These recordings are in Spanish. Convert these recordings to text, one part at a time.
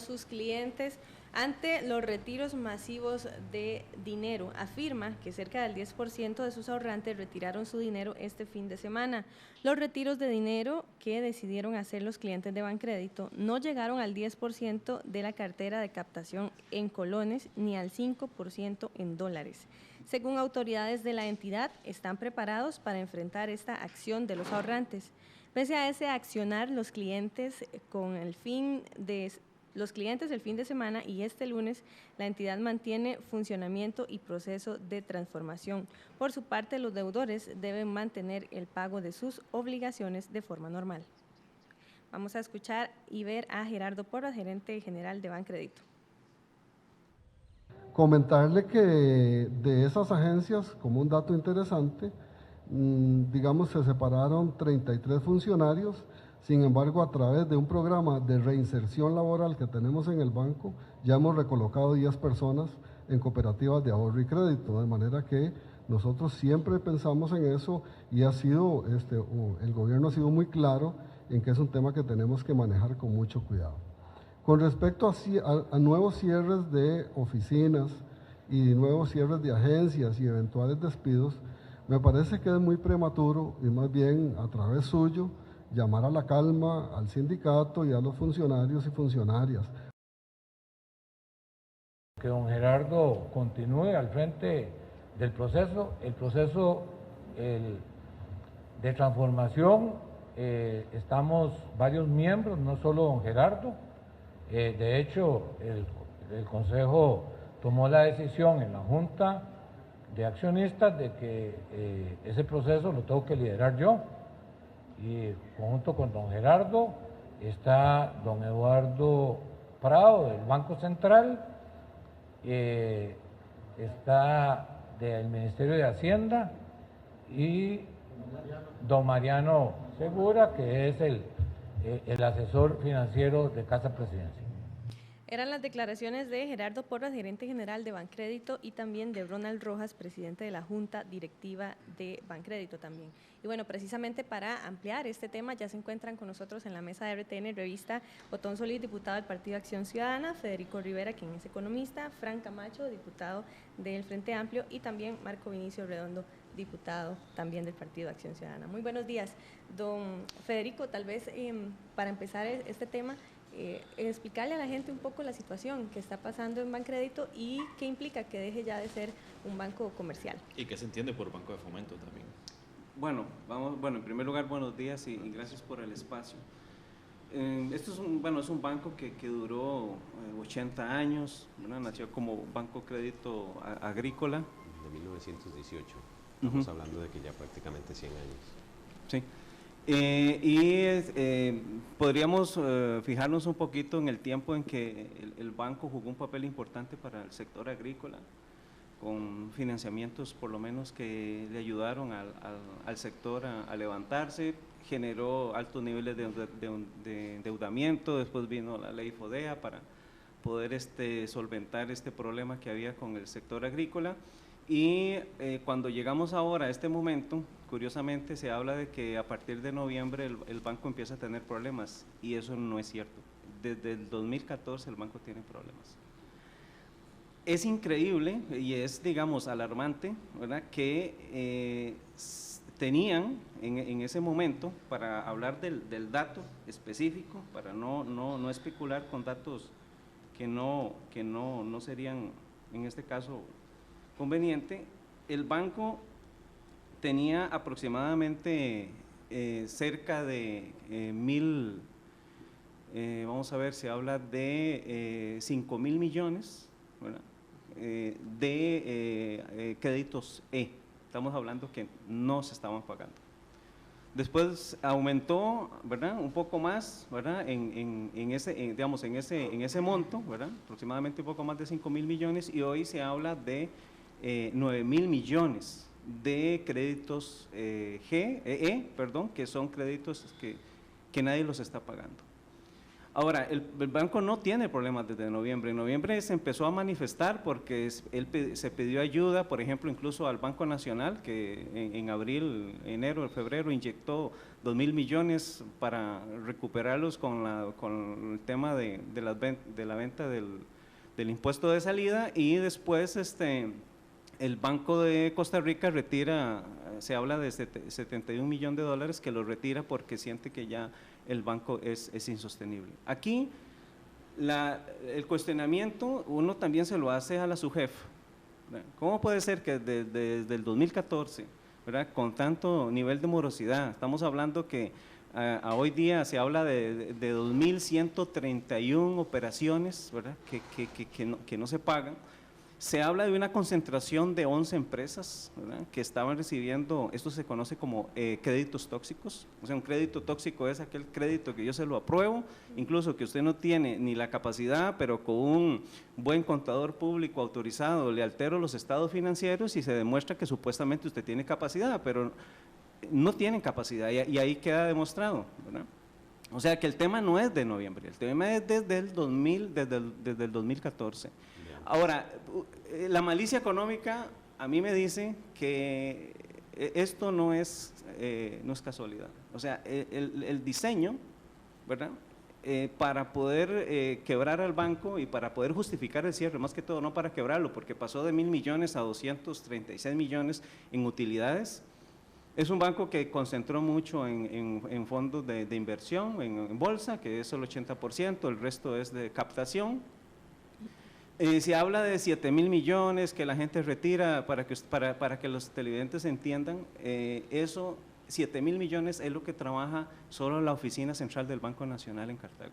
sus clientes ante los retiros masivos de dinero. Afirma que cerca del 10% de sus ahorrantes retiraron su dinero este fin de semana. Los retiros de dinero que decidieron hacer los clientes de Bancrédito no llegaron al 10% de la cartera de captación en colones ni al 5% en dólares. Según autoridades de la entidad, están preparados para enfrentar esta acción de los ahorrantes. Pese a ese accionar, los clientes el fin de semana y este lunes, la entidad mantiene funcionamiento y proceso de transformación. Por su parte, los deudores deben mantener el pago de sus obligaciones de forma normal. Vamos a escuchar y ver a Gerardo Porras, gerente general de Bancrédito. Comentarle que de esas agencias, como un dato interesante, digamos, se separaron 33 funcionarios. Sin embargo, a través de un programa de reinserción laboral que tenemos en el banco, ya hemos recolocado 10 personas en cooperativas de ahorro y crédito, de manera que nosotros siempre pensamos en eso y el gobierno ha sido muy claro en que es un tema que tenemos que manejar con mucho cuidado. Con respecto a nuevos cierres de oficinas y nuevos cierres de agencias y eventuales despidos, me parece que es muy prematuro y más bien a través suyo llamar a la calma al sindicato y a los funcionarios y funcionarias. Que don Gerardo continúe al frente del proceso, el proceso de transformación, estamos varios miembros, no solo don Gerardo. De hecho, el Consejo tomó la decisión en la Junta de Accionistas de que ese proceso lo tengo que liderar yo. Y junto con don Gerardo está don Eduardo Prado del Banco Central, está del Ministerio de Hacienda y don Mariano Segura, que es el asesor financiero de Casa Presidencia. Eran las declaraciones de Gerardo Porras, gerente general de Bancrédito, y también de Ronald Rojas, presidente de la Junta Directiva de Bancrédito también. Y bueno, precisamente para ampliar este tema ya se encuentran con nosotros en la mesa de RTN Revista Otón Solís, diputado del Partido Acción Ciudadana, Federico Rivera, quien es economista, Frank Camacho, diputado del Frente Amplio, y también Marco Vinicio Redondo, diputado también del Partido Acción Ciudadana. Muy buenos días, don Federico. Tal vez para empezar este tema, explicarle a la gente un poco la situación que está pasando en Bancrédito y qué implica que deje ya de ser un banco comercial. ¿Y qué se entiende por banco de fomento también? Bueno, en primer lugar, buenos días y gracias por el espacio. Esto es un banco que duró 80 años, ¿verdad? Nació como Banco Crédito Agrícola. De 1918, estamos hablando de que ya prácticamente 100 años. Sí. Podríamos fijarnos un poquito en el tiempo en que el banco jugó un papel importante para el sector agrícola, con financiamientos por lo menos que le ayudaron al sector a levantarse, generó altos niveles de endeudamiento. Después vino la ley FODEA para poder solventar este problema que había con el sector agrícola. Y cuando llegamos ahora a este momento, curiosamente se habla de que a partir de noviembre el banco empieza a tener problemas, y eso no es cierto. Desde el 2014 el banco tiene problemas. Es increíble y es, digamos, alarmante, ¿verdad?, que tenían en ese momento, para hablar del dato específico, para no especular con datos que no serían en este caso conveniente, el banco tenía aproximadamente cerca de 1,000, vamos a ver, se habla de 5,000 millones, ¿verdad?, de créditos Estamos hablando que no se estaban pagando. Después aumentó, ¿verdad?, un poco más, ¿verdad?, en ese monto, ¿verdad?, aproximadamente un poco más de 5,000 millones, y hoy se habla de 9,000 millones de créditos que son créditos que nadie los está pagando. Ahora, el banco no tiene problemas desde noviembre. En noviembre se empezó a manifestar porque se pidió ayuda, por ejemplo, incluso al Banco Nacional, que en abril, enero, febrero inyectó 2.000 millones para recuperarlos con el tema de la venta del impuesto de salida, y después el Banco de Costa Rica retira, se habla de 71 millones de dólares que lo retira porque siente que ya el banco es insostenible. Aquí el cuestionamiento uno también se lo hace a la SUGEF. ¿Cómo puede ser que desde el 2014, ¿verdad?, con tanto nivel de morosidad, estamos hablando que a hoy día se habla de 2.131 operaciones, ¿verdad?, que no se pagan? Se habla de una concentración de 11 empresas, ¿verdad?, que estaban recibiendo, esto se conoce como créditos tóxicos. O sea, un crédito tóxico es aquel crédito que yo se lo apruebo, incluso que usted no tiene ni la capacidad, pero con un buen contador público autorizado le altero los estados financieros y se demuestra que supuestamente usted tiene capacidad, pero no tienen capacidad, y ahí queda demostrado, ¿verdad? O sea que el tema no es de noviembre, el tema es desde el 2014. Ahora, la malicia económica a mí me dice que esto no es casualidad. O sea, el diseño, ¿verdad?, para poder quebrar al banco y para poder justificar el cierre, más que todo, no para quebrarlo, porque pasó de 1.000 millones a 236 millones en utilidades. Es un banco que concentró mucho en fondos de inversión, en bolsa, que es el 80%, el resto es de captación. Se habla de 7.000 millones que la gente retira, para que los televidentes entiendan, eso, 7.000 millones es lo que trabaja solo la oficina central del Banco Nacional en Cartago.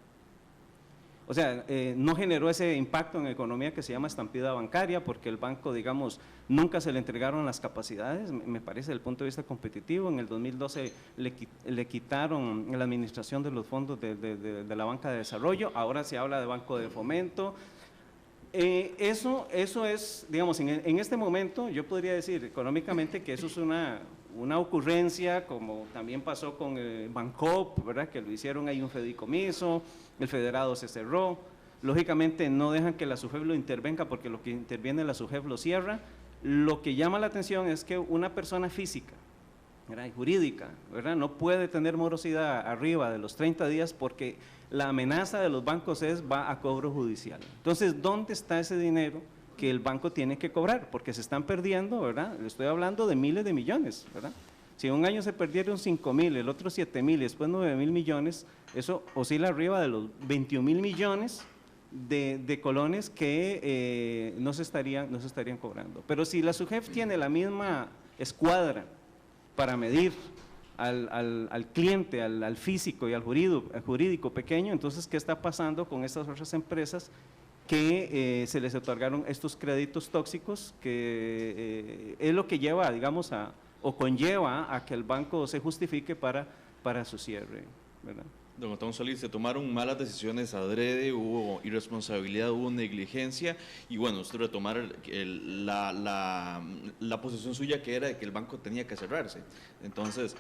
O sea, no generó ese impacto en la economía que se llama estampida bancaria, porque el banco, digamos, nunca se le entregaron las capacidades, me parece, desde el punto de vista competitivo. En el 2012 le quitaron la administración de los fondos de la banca de desarrollo, ahora se habla de Banco de Fomento. Eso es, digamos, en este momento yo podría decir económicamente que eso es una ocurrencia, como también pasó con Bancop, ¿verdad?, que lo hicieron, hay un fideicomiso, el federado se cerró, lógicamente no dejan que la SUGEF lo intervenga porque lo que interviene la SUGEF lo cierra. Lo que llama la atención es que una persona física, ¿verdad?, y jurídica, ¿verdad?, no puede tener morosidad arriba de los 30 días porque la amenaza de los bancos va a cobro judicial. Entonces, ¿dónde está ese dinero que el banco tiene que cobrar? Porque se están perdiendo, ¿verdad? Le estoy hablando de miles de millones, ¿verdad? Si un año se perdieron 5.000, el otro 7.000 y después 9.000 millones, eso oscila arriba de los 21.000 millones de colones que no se estarían cobrando. Pero si la SUGEF tiene la misma escuadra para medir al cliente, al físico y al jurídico pequeño, entonces, ¿qué está pasando con estas otras empresas que se les otorgaron estos créditos tóxicos, que es lo que lleva, digamos, o conlleva a que el banco se justifique para su cierre, ¿verdad? Don Otón Solís, se tomaron malas decisiones adrede, hubo irresponsabilidad, hubo negligencia, y bueno, usted retomar la posición suya, que era de que el banco tenía que cerrarse. Entonces,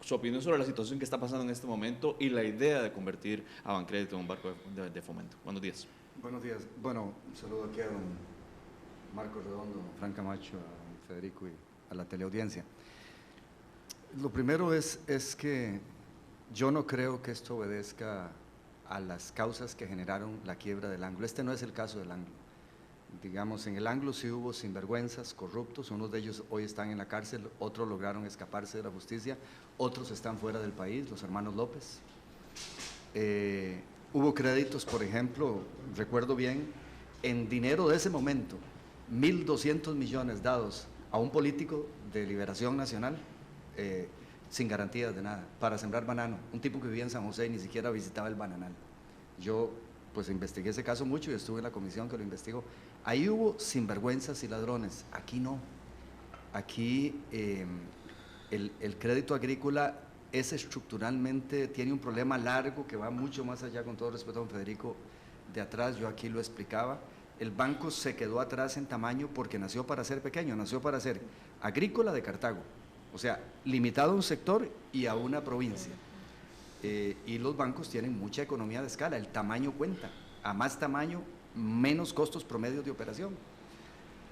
su opinión sobre la situación que está pasando en este momento y la idea de convertir a Bancrédito en un banco de fomento. Buenos días. Buenos días. Bueno, un saludo aquí a don Marcos Redondo, Fran Camacho, a don Federico y a la teleaudiencia. Lo primero es que yo no creo que esto obedezca a las causas que generaron la quiebra del Anglo. Este no es el caso del Anglo. Digamos, en el Anglo sí hubo sinvergüenzas, corruptos, unos de ellos hoy están en la cárcel, otros lograron escaparse de la justicia, otros están fuera del país, los hermanos López. Hubo créditos, por ejemplo, recuerdo bien, en dinero de ese momento, 1.200 millones dados a un político de Liberación Nacional, sin garantías de nada, para sembrar banano, un tipo que vivía en San José y ni siquiera visitaba el bananal. Yo pues investigué ese caso mucho y estuve en la comisión que lo investigó. Ahí hubo sinvergüenzas y ladrones, aquí no. Aquí el crédito agrícola es estructuralmente, tiene un problema largo que va mucho más allá, con todo respeto a don Federico, de atrás, yo aquí lo explicaba. El banco se quedó atrás en tamaño porque nació para ser pequeño, nació para ser agrícola de Cartago, o sea, limitado a un sector y a una provincia. y los bancos tienen mucha economía de escala, el tamaño cuenta, a más tamaño, menos costos promedios de operación.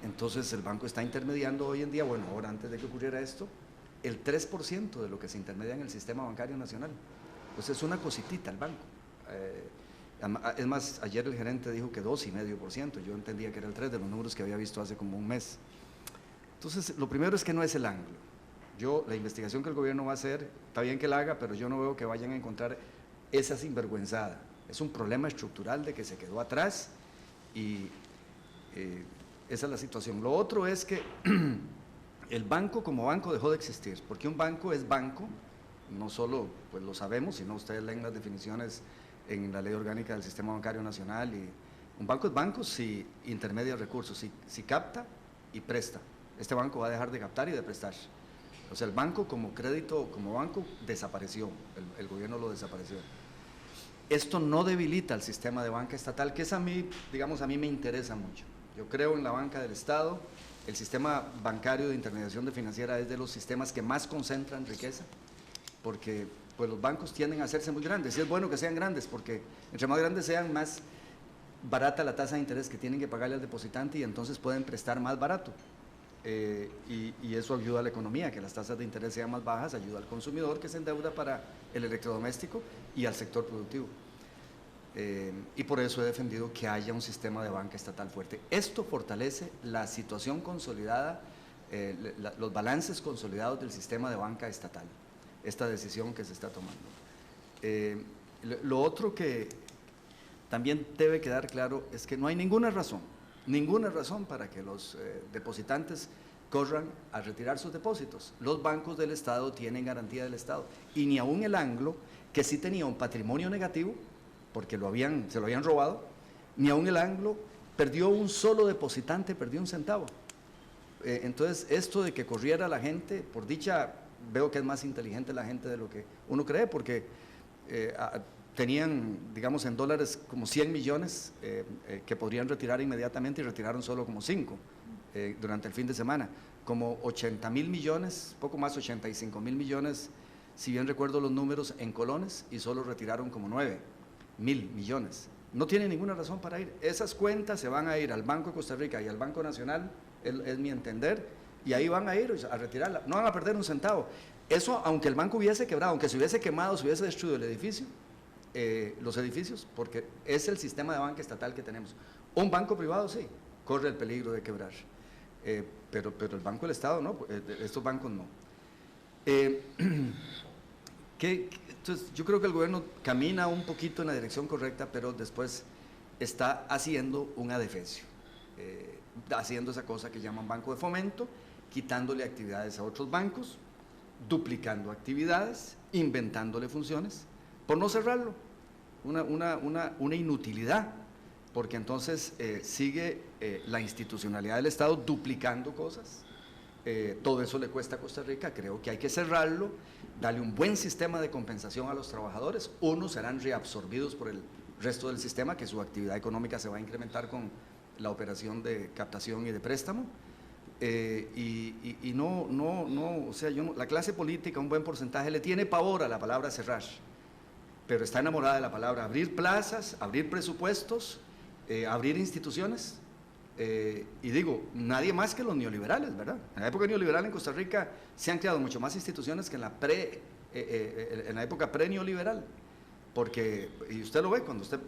Entonces el banco está intermediando hoy en día, bueno, ahora antes de que ocurriera esto, el 3% de lo que se intermedia en el sistema bancario nacional. Entonces es una cositita el banco. Es más, ayer el gerente dijo que 2,5%, yo entendía que era el 3% de los números que había visto hace como un mes. Entonces, lo primero es que no es el ángulo. La investigación que el gobierno va a hacer, está bien que la haga, pero yo no veo que vayan a encontrar esa sinvergüenzada. Es un problema estructural de que se quedó atrás y esa es la situación. Lo otro es que el banco como banco dejó de existir, porque un banco es banco, no solo pues lo sabemos, sino ustedes leen las definiciones en la Ley Orgánica del Sistema Bancario Nacional, y un banco es banco si intermedia recursos, si capta y presta. Este banco va a dejar de captar y de prestar. O sea, el banco como crédito, como banco, desapareció, el gobierno lo desapareció. Esto no debilita el sistema de banca estatal, que es a mí, digamos, a mí me interesa mucho. Yo creo en la banca del Estado. El sistema bancario de intermediación financiera es de los sistemas que más concentran riqueza, porque pues los bancos tienden a hacerse muy grandes, y es bueno que sean grandes, porque entre más grandes sean, más barata la tasa de interés que tienen que pagarle al depositante, y entonces pueden prestar más barato, y eso ayuda a la economía, que las tasas de interés sean más bajas, ayuda al consumidor que se endeuda para el electrodoméstico y al sector productivo. Y por eso he defendido que haya un sistema de banca estatal fuerte. Esto fortalece la situación consolidada, los balances consolidados del sistema de banca estatal, esta decisión que se está tomando. Lo otro que también debe quedar claro es que no hay ninguna razón para que los depositantes corran a retirar sus depósitos. Los bancos del Estado tienen garantía del Estado, y ni aún el Anglo, que sí tenía un patrimonio negativo, porque se lo habían robado, ni aún el Anglo perdió un solo depositante, perdió un centavo. Entonces, esto de que corriera la gente, por dicha, veo que es más inteligente la gente de lo que uno cree, porque tenían, digamos, en dólares como 100 millones que podrían retirar inmediatamente, y retiraron solo como 5 durante el fin de semana. Como 80,000 millones, poco más, 85,000 millones, si bien recuerdo los números, en colones, y solo retiraron como 9,000 millones. No tienen ninguna razón para ir. Esas cuentas se van a ir al Banco de Costa Rica y al Banco Nacional, es mi entender, y ahí van a ir a retirarla. No van a perder un centavo. Eso, aunque el banco hubiese quebrado, aunque se hubiese quemado, se hubiese destruido el edificio, los edificios, porque es el sistema de banca estatal que tenemos. Un banco privado sí, corre el peligro de quebrar, pero el Banco del Estado no, estos bancos no. Entonces, yo creo que el gobierno camina un poquito en la dirección correcta, pero después está haciendo un adefesio, haciendo esa cosa que llaman banco de fomento, quitándole actividades a otros bancos, duplicando actividades, inventándole funciones, por no cerrarlo, una inutilidad, porque entonces sigue la institucionalidad del Estado duplicando cosas. Todo eso le cuesta a Costa Rica. Creo que hay que cerrarlo, darle un buen sistema de compensación a los trabajadores. Unos serán reabsorbidos por el resto del sistema, que su actividad económica se va a incrementar con la operación de captación y de préstamo. O sea, la clase política, un buen porcentaje, le tiene pavor a la palabra cerrar, pero está enamorada de la palabra abrir plazas, abrir presupuestos, abrir instituciones. Y digo, nadie más que los neoliberales, ¿verdad? En la época neoliberal en Costa Rica se han creado mucho más instituciones que en la época pre-neoliberal, porque, y usted lo ve cuando usted,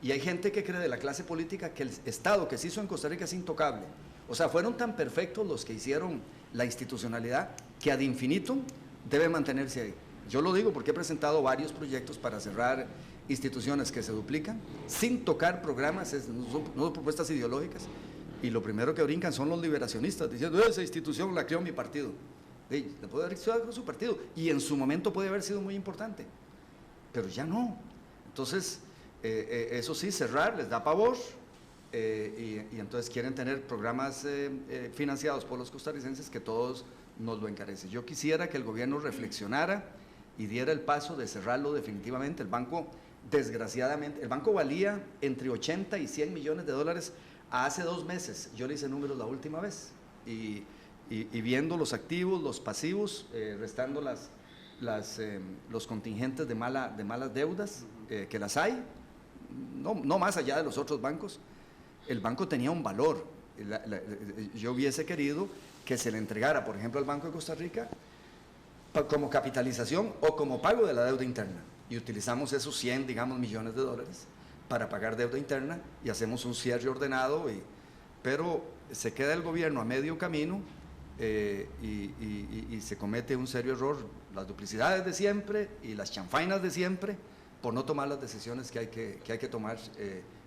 y hay gente que cree de la clase política que el Estado que se hizo en Costa Rica es intocable. O sea, fueron tan perfectos los que hicieron la institucionalidad que ad infinitum debe mantenerse ahí. Yo lo digo porque he presentado varios proyectos para cerrar instituciones que se duplican, sin tocar programas, no son propuestas ideológicas, y lo primero que brincan son los liberacionistas, diciendo, esa institución la creó mi partido. La puede haber creado su partido, y en su momento puede haber sido muy importante, pero ya no. Entonces, eso sí, cerrar les da pavor, y entonces quieren tener programas financiados por los costarricenses que todos nos lo encarecen. Yo quisiera que el gobierno reflexionara y diera el paso de cerrarlo definitivamente. El banco, desgraciadamente, el banco valía entre 80 y 100 millones de dólares hace 2 meses. Yo le hice números la última vez, y viendo los activos, los pasivos, restando los contingentes de malas deudas, que las hay, no más allá de los otros bancos. El banco tenía un valor. Yo hubiese querido que se le entregara, por ejemplo, al Banco de Costa Rica como capitalización o como pago de la deuda interna. Y utilizamos esos 100, digamos, millones de dólares para pagar deuda interna y hacemos un cierre ordenado, pero se queda el gobierno a medio camino y se comete un serio error, las duplicidades de siempre y las chanfainas de siempre, por no tomar las decisiones que hay que tomar.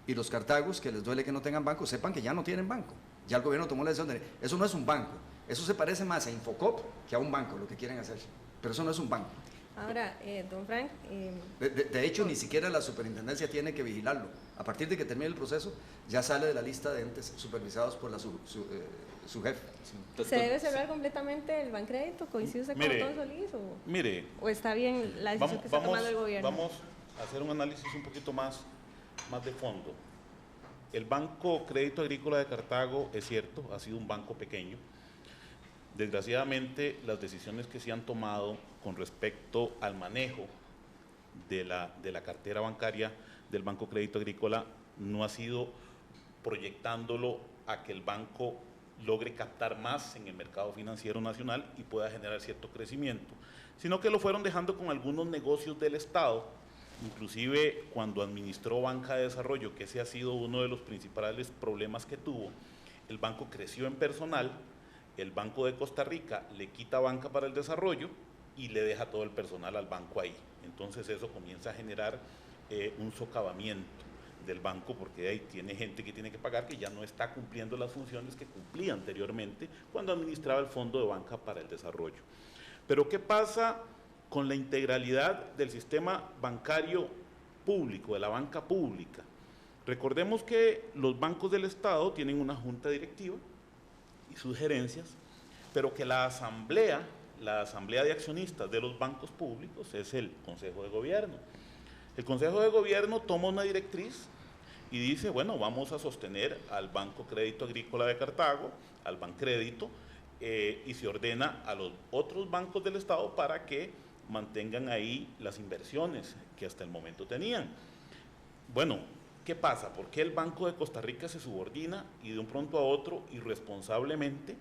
Y los cartagos, que les duele que no tengan banco, sepan que ya no tienen banco. Ya el gobierno tomó la decisión de, eso no es un banco, eso se parece más a Infocop que a un banco, lo que quieren hacer, pero eso no es un banco. Ahora, don Frank... De hecho, ni siquiera la superintendencia tiene que vigilarlo. A partir de que termine el proceso, ya sale de la lista de entes supervisados por su jefe. ¿Se debe cerrar completamente el Bancrédito? ¿Coincide usted con Don Solís? ¿O está bien la decisión que está tomando el gobierno? Vamos a hacer un análisis un poquito más de fondo. El Banco Crédito Agrícola de Cartago, es cierto, ha sido un banco pequeño. Desgraciadamente, las decisiones que se han tomado con respecto al manejo de la cartera bancaria del Banco Crédito Agrícola no ha sido proyectándolo a que el banco logre captar más en el mercado financiero nacional y pueda generar cierto crecimiento, sino que lo fueron dejando con algunos negocios del Estado. Inclusive cuando administró Banca de Desarrollo, que ese ha sido uno de los principales problemas que tuvo, el banco creció en personal, el Banco de Costa Rica le quita Banca para el Desarrollo y le deja todo el personal al banco ahí. Entonces eso comienza a generar un socavamiento del banco, porque ahí tiene gente que tiene que pagar, que ya no está cumpliendo las funciones que cumplía anteriormente cuando administraba el Fondo de Banca para el Desarrollo. Pero ¿qué pasa con la integralidad del sistema bancario público, de la banca pública? Recordemos que los bancos del Estado tienen una junta directiva y sus gerencias, pero que la asamblea de accionistas de los bancos públicos es el Consejo de Gobierno. El Consejo de Gobierno toma una directriz y dice, bueno, vamos a sostener al Banco Crédito Agrícola de Cartago, al Bancrédito, y se ordena a los otros bancos del Estado para que mantengan ahí las inversiones que hasta el momento tenían. Bueno, ¿qué pasa? ¿Por qué el Banco de Costa Rica se subordina y de un pronto a otro, irresponsablemente,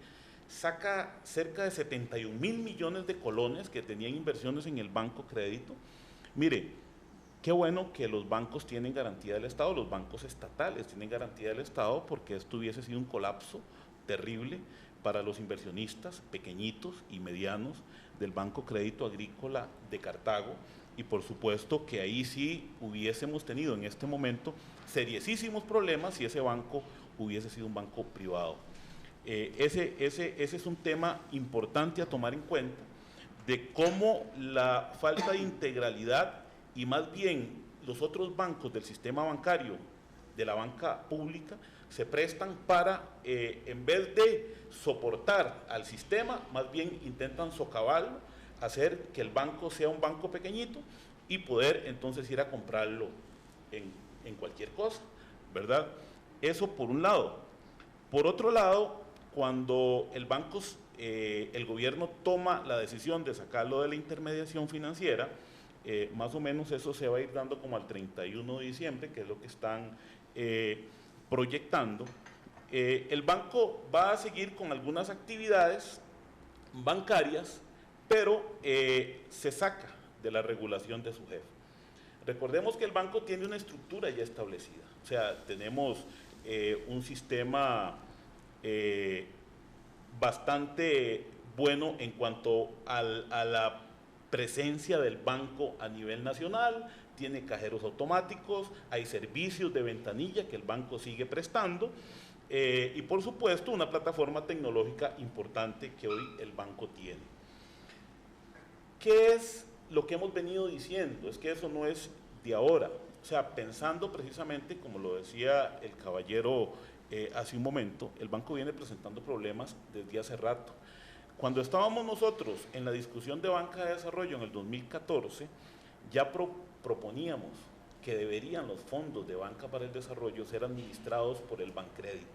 saca cerca de 71 mil millones de colones que tenían inversiones en el Banco Crédito? Mire, qué bueno que los bancos tienen garantía del Estado, los bancos estatales tienen garantía del Estado, porque esto hubiese sido un colapso terrible para los inversionistas pequeñitos y medianos del Banco Crédito Agrícola de Cartago, y por supuesto que ahí sí hubiésemos tenido en este momento seriosísimos problemas si ese banco hubiese sido un banco privado. Ese es un tema importante a tomar en cuenta, de cómo la falta de integralidad y más bien los otros bancos del sistema bancario, de la banca pública, se prestan para, en vez de soportar al sistema, más bien intentan socavarlo, hacer que el banco sea un banco pequeñito y poder entonces ir a comprarlo en cualquier cosa, ¿verdad? Eso por un lado. Por otro lado, cuando el gobierno toma la decisión de sacarlo de la intermediación financiera, más o menos eso se va a ir dando como al 31 de diciembre, que es lo que están proyectando. El banco va a seguir con algunas actividades bancarias, pero se saca de la regulación de su jefe. Recordemos que el banco tiene una estructura ya establecida, o sea, tenemos un sistema bastante bueno en cuanto a la presencia del banco a nivel nacional, tiene cajeros automáticos, hay servicios de ventanilla que el banco sigue prestando, y por supuesto una plataforma tecnológica importante que hoy el banco tiene. ¿Qué es lo que hemos venido diciendo? Es que eso no es de ahora, o sea, pensando precisamente, como lo decía el caballero hace un momento, el banco viene presentando problemas desde hace rato. Cuando estábamos nosotros en la discusión de Banca de Desarrollo en el 2014, ya proponíamos que deberían los fondos de Banca para el Desarrollo ser administrados por el Bancrédito,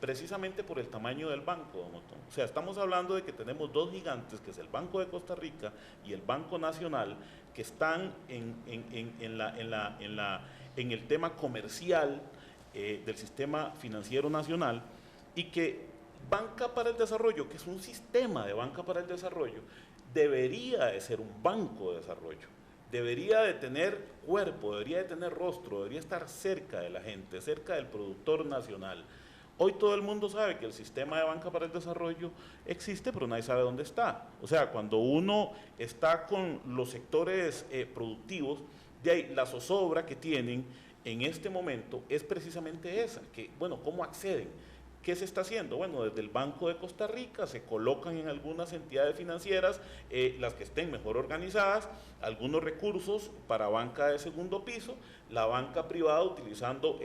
precisamente por el tamaño del banco, don Otón. O sea, estamos hablando de que tenemos dos gigantes, que es el Banco de Costa Rica y el Banco Nacional, que están en el tema comercial del sistema financiero nacional, y que Banca para el Desarrollo, que es un sistema de banca para el desarrollo, debería de ser un banco de desarrollo, debería de tener cuerpo, debería de tener rostro, debería estar cerca de la gente, cerca del productor nacional. Hoy todo el mundo sabe que el sistema de banca para el desarrollo existe, pero nadie sabe dónde está. O sea, cuando uno está con los sectores productivos, de ahí la zozobra que tienen en este momento es precisamente esa, que, bueno, ¿cómo acceden? ¿Qué se está haciendo? Bueno, desde el Banco de Costa Rica se colocan en algunas entidades financieras, las que estén mejor organizadas, algunos recursos para banca de segundo piso, la banca privada utilizando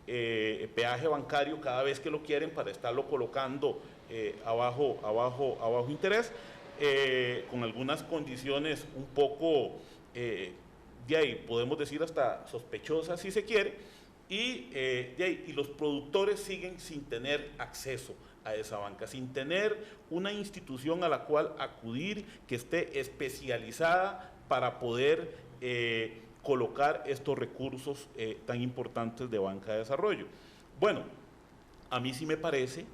peaje bancario cada vez que lo quieren para estarlo colocando a bajo interés, con algunas condiciones un poco, de ahí podemos decir hasta sospechosas si se quiere, y los productores siguen sin tener acceso a esa banca, sin tener una institución a la cual acudir que esté especializada para poder colocar estos recursos tan importantes de banca de desarrollo. Bueno, a mí sí me parece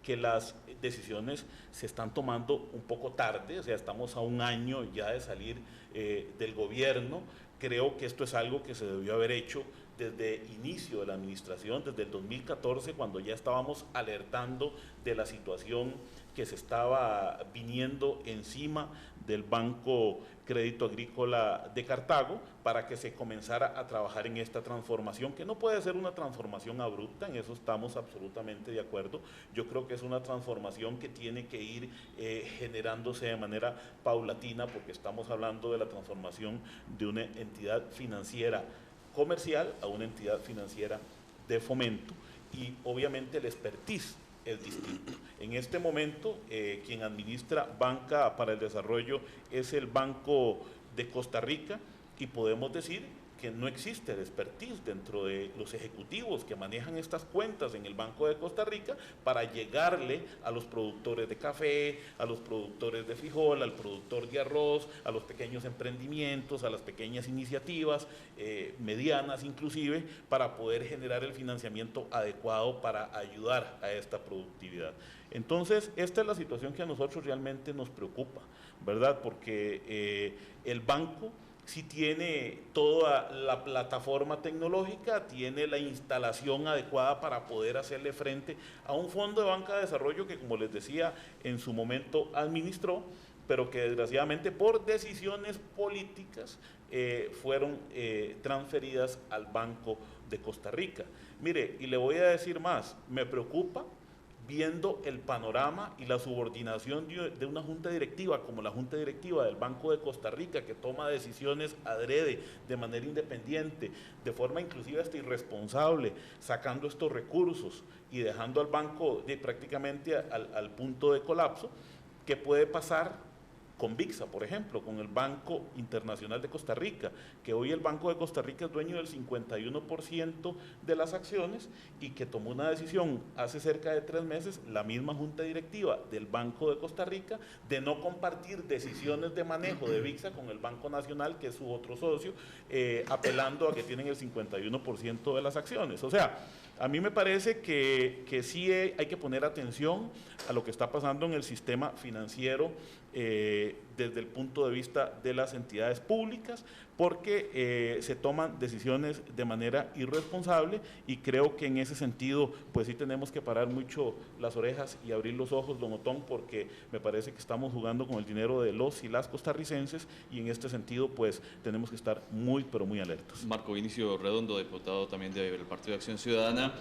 que las decisiones se están tomando un poco tarde, o sea, estamos a un año ya de salir del gobierno. Creo que esto es algo que se debió haber hecho desde el inicio de la administración, desde el 2014, cuando ya estábamos alertando de la situación que se estaba viniendo encima del Banco Crédito Agrícola de Cartago, para que se comenzara a trabajar en esta transformación, que no puede ser una transformación abrupta, en eso estamos absolutamente de acuerdo. Yo creo que es una transformación que tiene que ir generándose de manera paulatina, porque estamos hablando de la transformación de una entidad financiera comercial a una entidad financiera de fomento, y obviamente el expertise es distinto. En este momento, quien administra Banca para el Desarrollo es el Banco de Costa Rica, y podemos decir que no existe el expertise dentro de los ejecutivos que manejan estas cuentas en el Banco de Costa Rica para llegarle a los productores de café, a los productores de frijol, al productor de arroz, a los pequeños emprendimientos, a las pequeñas iniciativas, medianas inclusive, para poder generar el financiamiento adecuado para ayudar a esta productividad. Entonces, esta es la situación que a nosotros realmente nos preocupa, ¿verdad? Porque el banco sí tiene toda la plataforma tecnológica, tiene la instalación adecuada para poder hacerle frente a un fondo de banca de desarrollo que, como les decía, en su momento administró, pero que desgraciadamente por decisiones políticas fueron transferidas al Banco de Costa Rica. Mire, y le voy a decir más, me preocupa viendo el panorama y la subordinación de una junta directiva como la junta directiva del Banco de Costa Rica, que toma decisiones adrede, de manera independiente, de forma inclusive hasta irresponsable, sacando estos recursos y dejando al banco prácticamente al punto de colapso. ¿Qué puede pasar con VIXA, por ejemplo, con el Banco Internacional de Costa Rica, que hoy el Banco de Costa Rica es dueño del 51% de las acciones, y que tomó una decisión hace cerca de 3 meses, la misma junta directiva del Banco de Costa Rica, de no compartir decisiones de manejo de VIXA con el Banco Nacional, que es su otro socio, apelando a que tienen el 51% de las acciones? O sea, a mí me parece que sí hay que poner atención a lo que está pasando en el sistema financiero desde el punto de vista de las entidades públicas, porque se toman decisiones de manera irresponsable, y creo que en ese sentido pues sí tenemos que parar mucho las orejas y abrir los ojos, don Otón, porque me parece que estamos jugando con el dinero de los y las costarricenses, y en este sentido pues tenemos que estar muy pero muy alertas. Marco Vinicio Redondo, diputado también del Partido de Acción Ciudadana,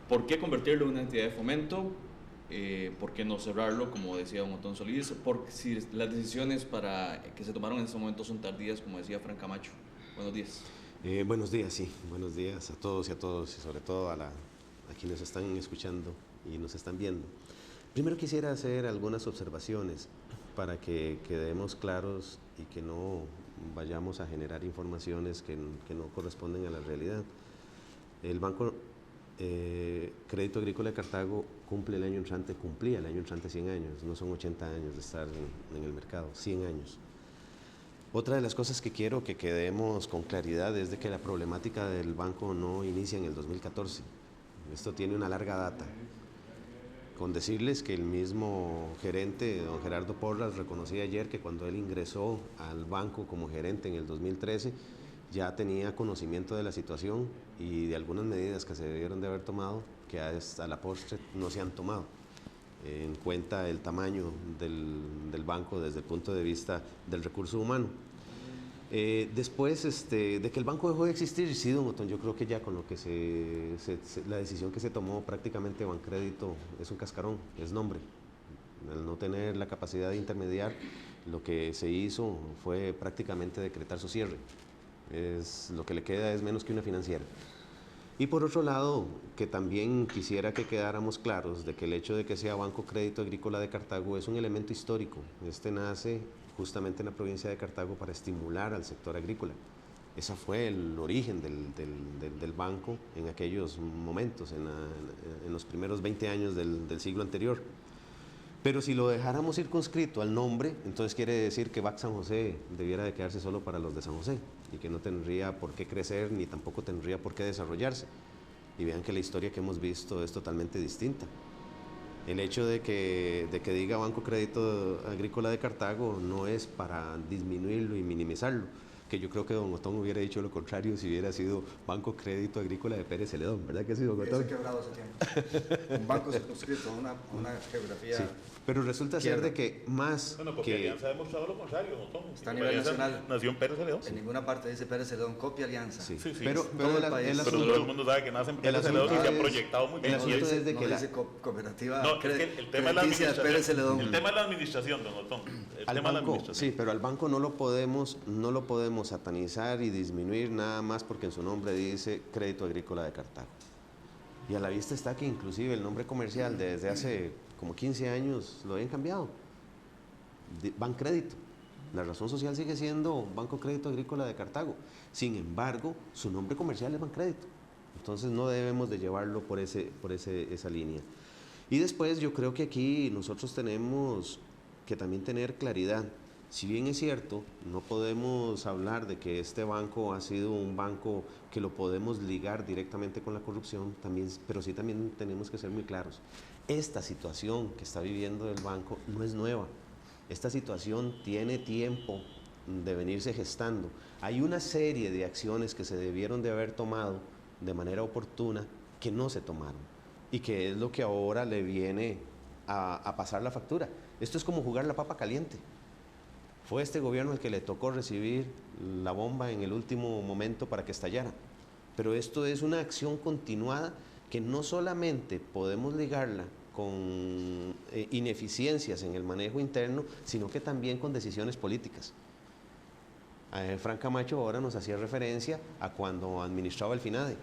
¿por qué convertirlo en una entidad de fomento? ¿Por qué no cerrarlo, como decía don Otón Solís? Porque si las decisiones que se tomaron en ese momento son tardías, como decía Fran Camacho. Buenos días. Buenos días, sí. Buenos días a todos y sobre todo a quienes están escuchando y nos están viendo. Primero quisiera hacer algunas observaciones para que quedemos claros y que no vayamos a generar informaciones que no corresponden a la realidad. El Banco Crédito Agrícola de Cartago cumplía el año entrante 100 años, no son 80 años de estar en el mercado, 100 años. Otra de las cosas que quiero que quedemos con claridad es de que la problemática del banco no inicia en el 2014, esto tiene una larga data. Con decirles que el mismo gerente, don Gerardo Porras, reconocía ayer que cuando él ingresó al banco como gerente en el 2013, ya tenía conocimiento de la situación y de algunas medidas que se debieron de haber tomado, que hasta la postre no se han tomado, en cuenta el tamaño del banco desde el punto de vista del recurso humano. Después de que el banco dejó de existir, sí, don Otón, yo creo que ya con lo que la decisión que se tomó prácticamente Bancrédito es un cascarón, es nombre. Al no tener la capacidad de intermediar, lo que se hizo fue prácticamente decretar su cierre. Lo que le queda es menos que una financiera. Y por otro lado, que también quisiera que quedáramos claros de que el hecho de que sea Banco Crédito Agrícola de Cartago es un elemento histórico. Este nace justamente en la provincia de Cartago para estimular al sector agrícola. Ese fue el origen del banco en aquellos momentos, en los primeros 20 años del siglo anterior. Pero si lo dejáramos circunscrito al nombre, entonces quiere decir que BAC San José debiera de quedarse solo para los de San José y que no tendría por qué crecer ni tampoco tendría por qué desarrollarse. Y vean que la historia que hemos visto es totalmente distinta. El hecho de que diga Banco Crédito Agrícola de Cartago no es para disminuirlo y minimizarlo, que yo creo que don Otón hubiera dicho lo contrario si hubiera sido Banco Crédito Agrícola de Pérez Celedón, ¿verdad que sí, don Otón? Quebrado hace tiempo. Un banco circunscrito a una geografía. Sí, pero resulta ser de que más bueno, que... Alianza ha demostrado lo contrario, don Otón. Está a nivel nacional. Nació en Pérez Celedón. En ninguna parte dice Pérez Celedón, copia Alianza. Sí, sí, pero todo el país. Pero todo el mundo sabe que nace en Pérez Celedón y se ha proyectado muy bien. El asunto es de que dice cooperativa. No, es que el tema es la administración. El tema es la administración, don Otón. El tema es la administración. Sí, pero al banco no lo podemos satanizar y disminuir nada más porque en su nombre dice Crédito Agrícola de Cartago. Y a la vista está que inclusive el nombre comercial desde hace como 15 años lo habían cambiado. Bancrédito. La razón social sigue siendo Banco Crédito Agrícola de Cartago. Sin embargo, su nombre comercial es Bancrédito. Entonces no debemos de llevarlo por esa línea. Y después yo creo que aquí nosotros tenemos que también tener claridad. Si bien es cierto, no podemos hablar de que este banco ha sido un banco que lo podemos ligar directamente con la corrupción, pero sí también tenemos que ser muy claros. Esta situación que está viviendo el banco no es nueva. Esta situación tiene tiempo de venirse gestando. Hay una serie de acciones que se debieron de haber tomado de manera oportuna que no se tomaron y que es lo que ahora le viene a pasar la factura. Esto es como jugar la papa caliente. Fue este gobierno el que le tocó recibir la bomba en el último momento para que estallara. Pero esto es una acción continuada que no solamente podemos ligarla con ineficiencias en el manejo interno, sino que también con decisiones políticas. Frank Camacho ahora nos hacía referencia a cuando administraba el FINADE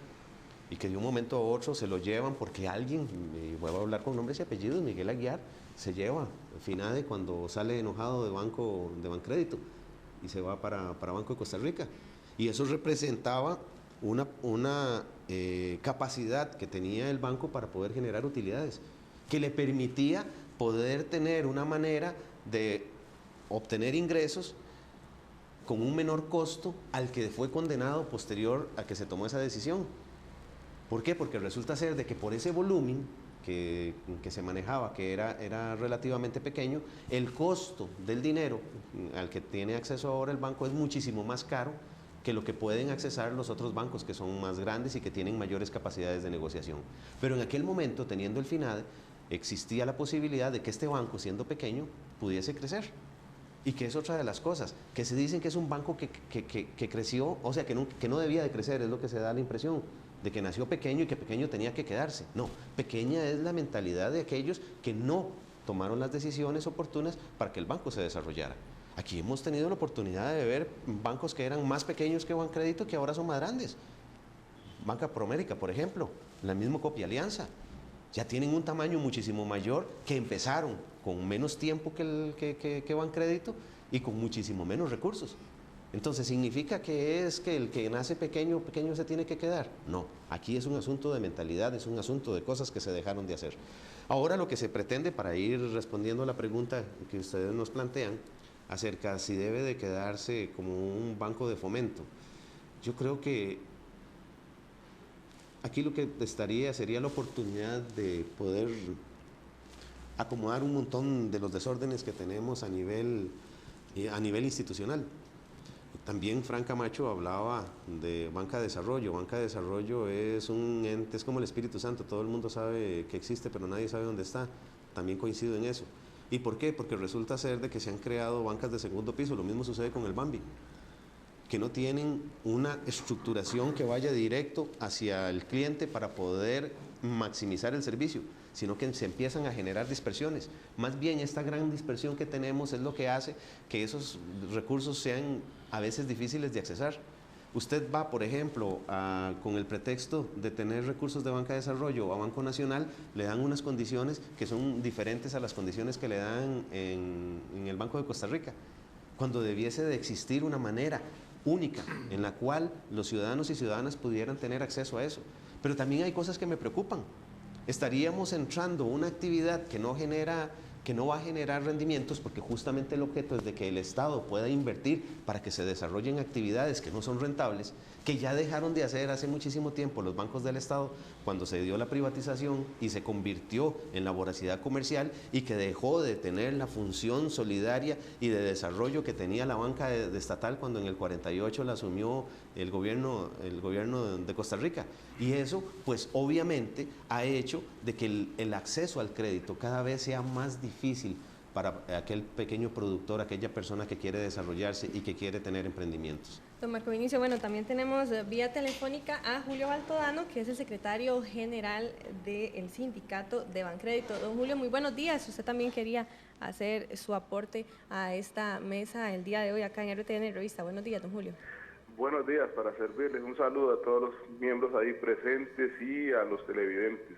y que de un momento a otro se lo llevan porque alguien, y voy a hablar con nombres y apellidos, Miguel Aguiar, se lleva FINADE cuando sale enojado de Bancrédito y se va para Banco de Costa Rica. Y eso representaba una capacidad que tenía el banco para poder generar utilidades, que le permitía poder tener una manera de obtener ingresos con un menor costo al que fue condenado posterior a que se tomó esa decisión. ¿Por qué? Porque resulta ser de que por ese volumen que se manejaba, que era relativamente pequeño, el costo del dinero al que tiene acceso ahora el banco es muchísimo más caro que lo que pueden accesar los otros bancos que son más grandes y que tienen mayores capacidades de negociación. Pero en aquel momento, teniendo el FINADE, existía la posibilidad de que este banco, siendo pequeño, pudiese crecer. Y que es otra de las cosas, que se dicen que es un banco que creció, o sea, que no debía de crecer, es lo que se da la impresión, de que nació pequeño y que pequeño tenía que quedarse. No, pequeña es la mentalidad de aquellos que no tomaron las decisiones oportunas para que el banco se desarrollara. Aquí hemos tenido la oportunidad de ver bancos que eran más pequeños que Bancrédito que ahora son más grandes. Banca Promérica, por ejemplo, la misma Copia Alianza. Ya tienen un tamaño muchísimo mayor, que empezaron con menos tiempo que Bancrédito y con muchísimo menos recursos. Entonces, ¿significa que es que el que nace pequeño, pequeño se tiene que quedar? No, aquí es un asunto de mentalidad, es un asunto de cosas que se dejaron de hacer. Ahora lo que se pretende, para ir respondiendo a la pregunta que ustedes nos plantean, acerca si debe de quedarse como un banco de fomento, yo creo que aquí lo que sería la oportunidad de poder acomodar un montón de los desórdenes que tenemos a nivel institucional. También Frank Camacho hablaba de banca de desarrollo. Banca de desarrollo es un ente, es como el Espíritu Santo, todo el mundo sabe que existe, pero nadie sabe dónde está. También coincido en eso. ¿Y por qué? Porque resulta ser de que se han creado bancas de segundo piso, lo mismo sucede con el Bambi, que no tienen una estructuración que vaya directo hacia el cliente para poder maximizar el servicio, sino que se empiezan a generar dispersiones. Más bien, esta gran dispersión que tenemos es lo que hace que esos recursos sean a veces difíciles de accesar. Usted va, por ejemplo, con el pretexto de tener recursos de Banca de Desarrollo a Banco Nacional, le dan unas condiciones que son diferentes a las condiciones que le dan en el Banco de Costa Rica, cuando debiese de existir una manera única en la cual los ciudadanos y ciudadanas pudieran tener acceso a eso. Pero también hay cosas que me preocupan. Estaríamos entrando una actividad que no va a generar rendimientos, porque justamente el objeto es de que el Estado pueda invertir para que se desarrollen actividades que no son rentables, que ya dejaron de hacer hace muchísimo tiempo los bancos del Estado cuando se dio la privatización y se convirtió en la voracidad comercial, y que dejó de tener la función solidaria y de desarrollo que tenía la banca estatal cuando en el 48 la asumió el gobierno de Costa Rica. Y eso, pues obviamente, ha hecho de que el acceso al crédito cada vez sea más difícil para aquel pequeño productor, aquella persona que quiere desarrollarse y que quiere tener emprendimientos. Don Marco Vinicio, bueno, también tenemos vía telefónica a Julio Baltodano, que es el secretario general del Sindicato de Bancrédito. Don Julio, muy buenos días. Usted también quería hacer su aporte a esta mesa el día de hoy acá en RTN Revista. Buenos días, don Julio. Buenos días, para servirles. Un saludo a todos los miembros ahí presentes y a los televidentes.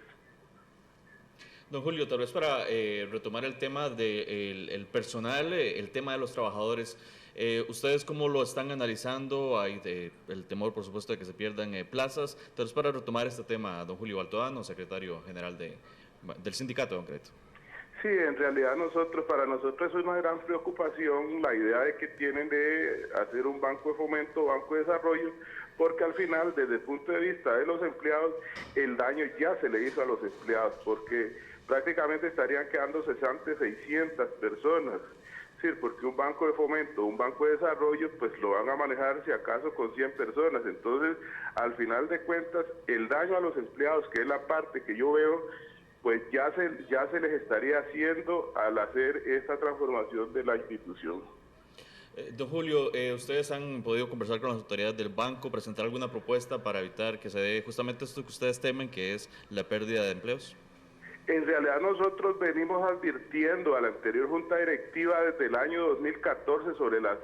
Don Julio, tal vez para retomar el tema del personal, el tema de los trabajadores, ¿ustedes cómo lo están analizando? Hay el temor, por supuesto, de que se pierdan plazas. Tal vez para retomar este tema, don Julio Baltodano, secretario general del Sindicato de Bancrédito. Sí, en realidad para nosotros es una gran preocupación la idea de que tienen de hacer un banco de fomento, banco de desarrollo, porque al final, desde el punto de vista de los empleados, el daño ya se le hizo a los empleados, porque prácticamente estarían quedando cesantes 600 personas. Es decir, porque un banco de fomento, un banco de desarrollo, pues lo van a manejar si acaso con 100 personas. Entonces, al final de cuentas, el daño a los empleados, que es la parte que yo veo, pues ya se les estaría haciendo al hacer esta transformación de la institución. Don Julio, ¿ustedes han podido conversar con las autoridades del banco, presentar alguna propuesta para evitar que se dé justamente esto que ustedes temen, que es la pérdida de empleos? En realidad nosotros venimos advirtiendo a la anterior Junta Directiva desde el año 2014 sobre las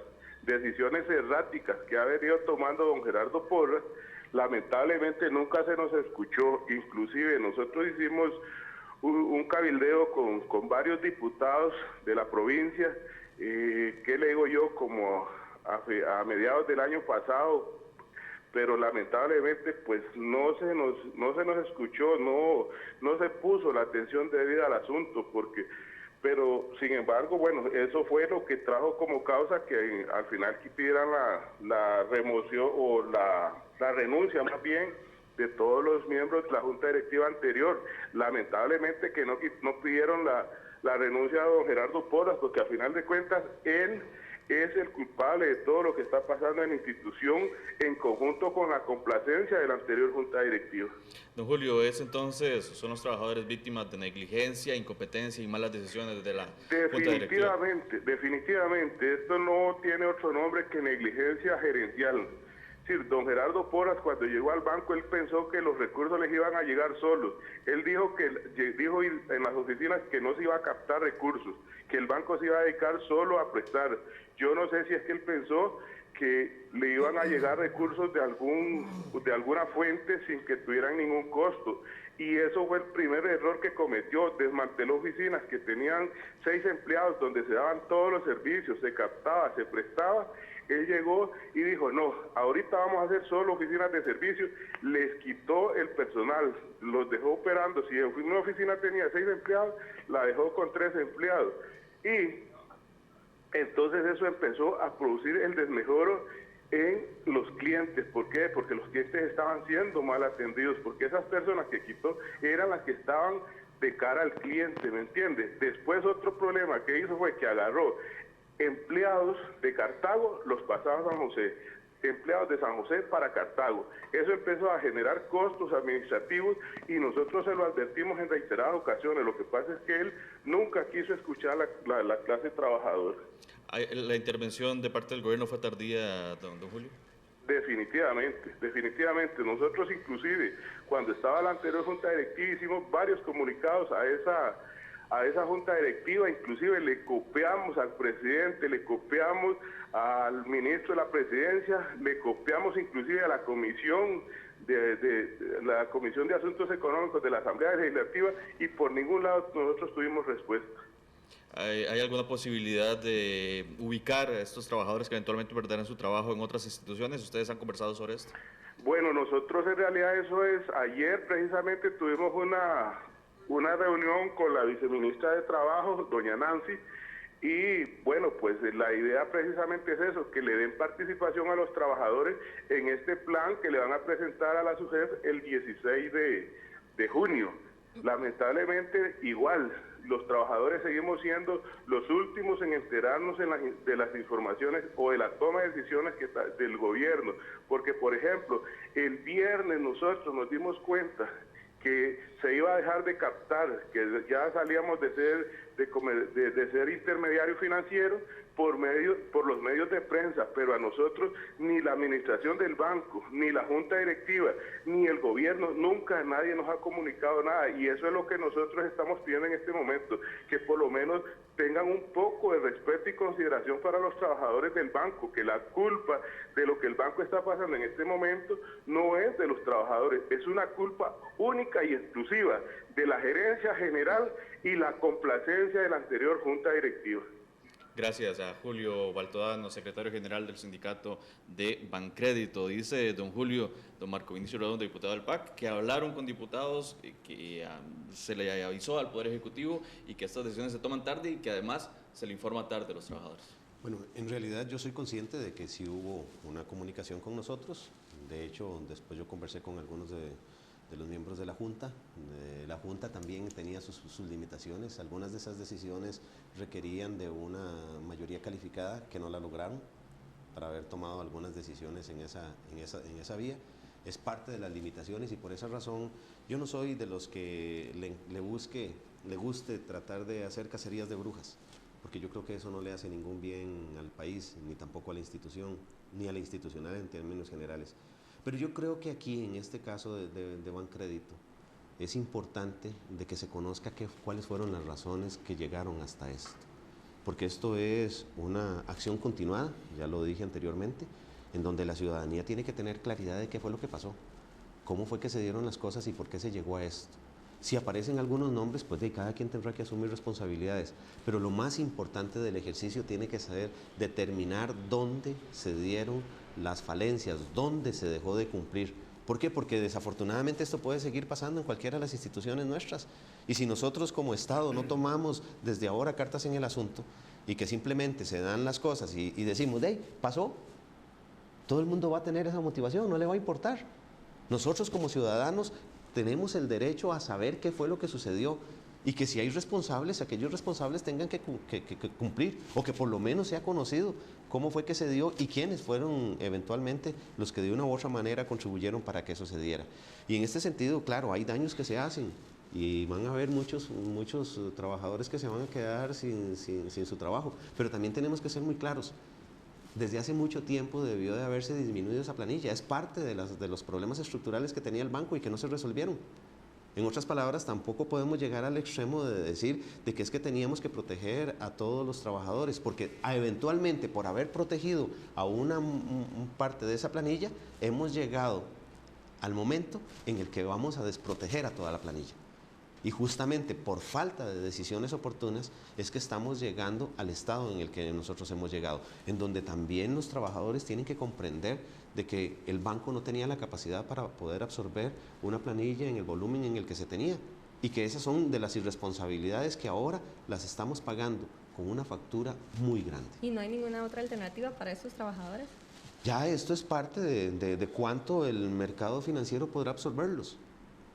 decisiones erráticas que ha venido tomando don Gerardo Porras. Lamentablemente nunca se nos escuchó, inclusive nosotros hicimos un cabildeo con varios diputados de la provincia, que le digo yo, como a mediados del año pasado, pero lamentablemente pues no se nos escuchó, no se puso la atención debida al asunto, pero sin embargo, bueno, eso fue lo que trajo como causa que al final pidieran la remoción o la renuncia más bien de todos los miembros de la Junta Directiva anterior. Lamentablemente que no pidieron la renuncia de don Gerardo Porras, porque al final de cuentas él es el culpable de todo lo que está pasando en la institución, en conjunto con la complacencia de la anterior Junta Directiva. Don Julio, son los trabajadores víctimas de negligencia, incompetencia y malas decisiones de la Junta Directiva. Definitivamente, esto no tiene otro nombre que negligencia gerencial. Es decir, don Gerardo Porras, cuando llegó al banco, él pensó que los recursos les iban a llegar solos. Él dijo en las oficinas que no se iba a captar recursos, que el banco se iba a dedicar solo a prestar. Yo no sé si es que él pensó que le iban a llegar recursos de alguna fuente sin que tuvieran ningún costo. Y eso fue el primer error que cometió. Desmanteló oficinas que tenían 6 empleados donde se daban todos los servicios, se captaba, se prestaba, Él llegó y dijo, no, ahorita vamos a hacer solo oficinas de servicio, les quitó el personal, los dejó operando, si una oficina tenía 6 empleados, la dejó con 3 empleados. Y entonces eso empezó a producir el desmejoro en los clientes. ¿Por qué? Porque los clientes estaban siendo mal atendidos, porque esas personas que quitó eran las que estaban de cara al cliente, ¿me entiende? Después otro problema que hizo fue que agarró empleados de Cartago, los pasaba a San José, empleados de San José para Cartago. Eso empezó a generar costos administrativos y nosotros se lo advertimos en reiteradas ocasiones. Lo que pasa es que él nunca quiso escuchar la clase trabajadora. ¿La intervención de parte del gobierno fue tardía, don Julio? Definitivamente, definitivamente. Nosotros inclusive, cuando estaba la anterior junta directiva, hicimos varios comunicados a esa junta directiva, inclusive le copiamos al presidente, le copiamos al ministro de la presidencia, le copiamos inclusive a la comisión de Asuntos Económicos de la Asamblea Legislativa, y por ningún lado nosotros tuvimos respuesta. ¿Hay alguna posibilidad de ubicar a estos trabajadores que eventualmente perderán su trabajo en otras instituciones? ¿Ustedes han conversado sobre esto? Bueno, nosotros en realidad ayer precisamente tuvimos una reunión con la viceministra de Trabajo, doña Nancy, y bueno, pues la idea precisamente es eso, que le den participación a los trabajadores en este plan que le van a presentar a la SUGEF el 16 de junio. Lamentablemente, igual, los trabajadores seguimos siendo los últimos en enterarnos de las informaciones o de la toma de decisiones del gobierno, porque por ejemplo, el viernes nosotros nos dimos cuenta que se iba a dejar de captar, que ya salíamos de ser intermediario financiero por los medios de prensa, pero a nosotros ni la administración del banco, ni la junta directiva, ni el gobierno, nunca nadie nos ha comunicado nada, y eso es lo que nosotros estamos pidiendo en este momento, que por lo menos tengan un poco de respeto y consideración para los trabajadores del banco, que la culpa de lo que el banco está pasando en este momento no es de los trabajadores, es una culpa única y exclusiva de la gerencia general y la complacencia de la anterior junta directiva. Gracias a Julio Baltodano, secretario general del sindicato de Bancrédito. Dice don Julio, don Marco Vinicio Redondo, diputado del PAC, que hablaron con diputados, que se le avisó al Poder Ejecutivo y que estas decisiones se toman tarde y que además se le informa tarde a los trabajadores. Bueno, en realidad yo soy consciente de que sí hubo una comunicación con nosotros. De hecho, después yo conversé con algunos de los miembros de la Junta. La Junta también tenía sus limitaciones. Algunas de esas decisiones requerían de una mayoría calificada que no la lograron para haber tomado algunas decisiones en esa vía. Es parte de las limitaciones y por esa razón yo no soy de los que le guste tratar de hacer cacerías de brujas, porque yo creo que eso no le hace ningún bien al país, ni tampoco a la institución, ni a la institucional en términos generales. Pero yo creo que aquí, en este caso de Bancrédito, es importante de que se conozca cuáles fueron las razones que llegaron hasta esto. Porque esto es una acción continuada, ya lo dije anteriormente, en donde la ciudadanía tiene que tener claridad de qué fue lo que pasó, cómo fue que se dieron las cosas y por qué se llegó a esto. Si aparecen algunos nombres, pues cada quien tendrá que asumir responsabilidades, pero lo más importante del ejercicio tiene que saber determinar dónde se dieron las falencias, dónde se dejó de cumplir. ¿Por qué? Porque desafortunadamente esto puede seguir pasando en cualquiera de las instituciones nuestras, y si nosotros como Estado no tomamos desde ahora cartas en el asunto y que simplemente se dan las cosas y decimos, hey, pasó, todo el mundo va a tener esa motivación, no le va a importar. Nosotros como ciudadanos tenemos el derecho a saber qué fue lo que sucedió y que si hay responsables, aquellos responsables tengan que cumplir, o que por lo menos sea conocido cómo fue que se dio y quiénes fueron eventualmente los que de una u otra manera contribuyeron para que eso se diera. Y en este sentido, claro, hay daños que se hacen y van a haber muchos trabajadores que se van a quedar sin su trabajo, pero también tenemos que ser muy claros. Desde hace mucho tiempo debió de haberse disminuido esa planilla, es parte de los problemas estructurales que tenía el banco y que no se resolvieron. En otras palabras, tampoco podemos llegar al extremo de decir de que es que teníamos que proteger a todos los trabajadores, porque eventualmente por haber protegido a una parte de esa planilla, hemos llegado al momento en el que vamos a desproteger a toda la planilla. Y justamente por falta de decisiones oportunas es que estamos llegando al estado en el que nosotros hemos llegado, en donde también los trabajadores tienen que comprender de que el banco no tenía la capacidad para poder absorber una planilla en el volumen en el que se tenía, y que esas son de las irresponsabilidades que ahora las estamos pagando con una factura muy grande. ¿Y no hay ninguna otra alternativa para estos trabajadores? Ya esto es parte de cuánto el mercado financiero podrá absorberlos.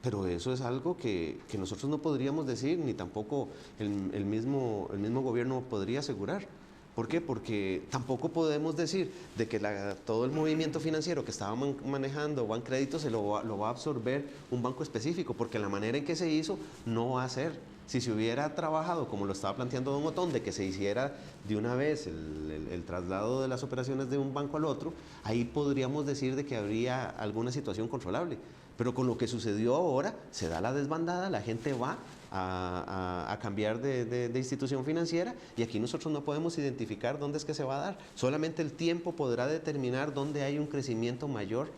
Pero eso es algo que nosotros no podríamos decir, ni tampoco el mismo gobierno podría asegurar. ¿Por qué? Porque tampoco podemos decir de que todo el movimiento financiero que estaba manejando Bancrédito se lo va a absorber un banco específico, porque la manera en que se hizo no va a ser. Si se hubiera trabajado, como lo estaba planteando don Otón, de que se hiciera de una vez el traslado de las operaciones de un banco al otro, ahí podríamos decir de que habría alguna situación controlable. Pero con lo que sucedió ahora, se da la desbandada, la gente va a cambiar de institución financiera, y aquí nosotros no podemos identificar dónde es que se va a dar. Solamente el tiempo podrá determinar dónde hay un crecimiento mayor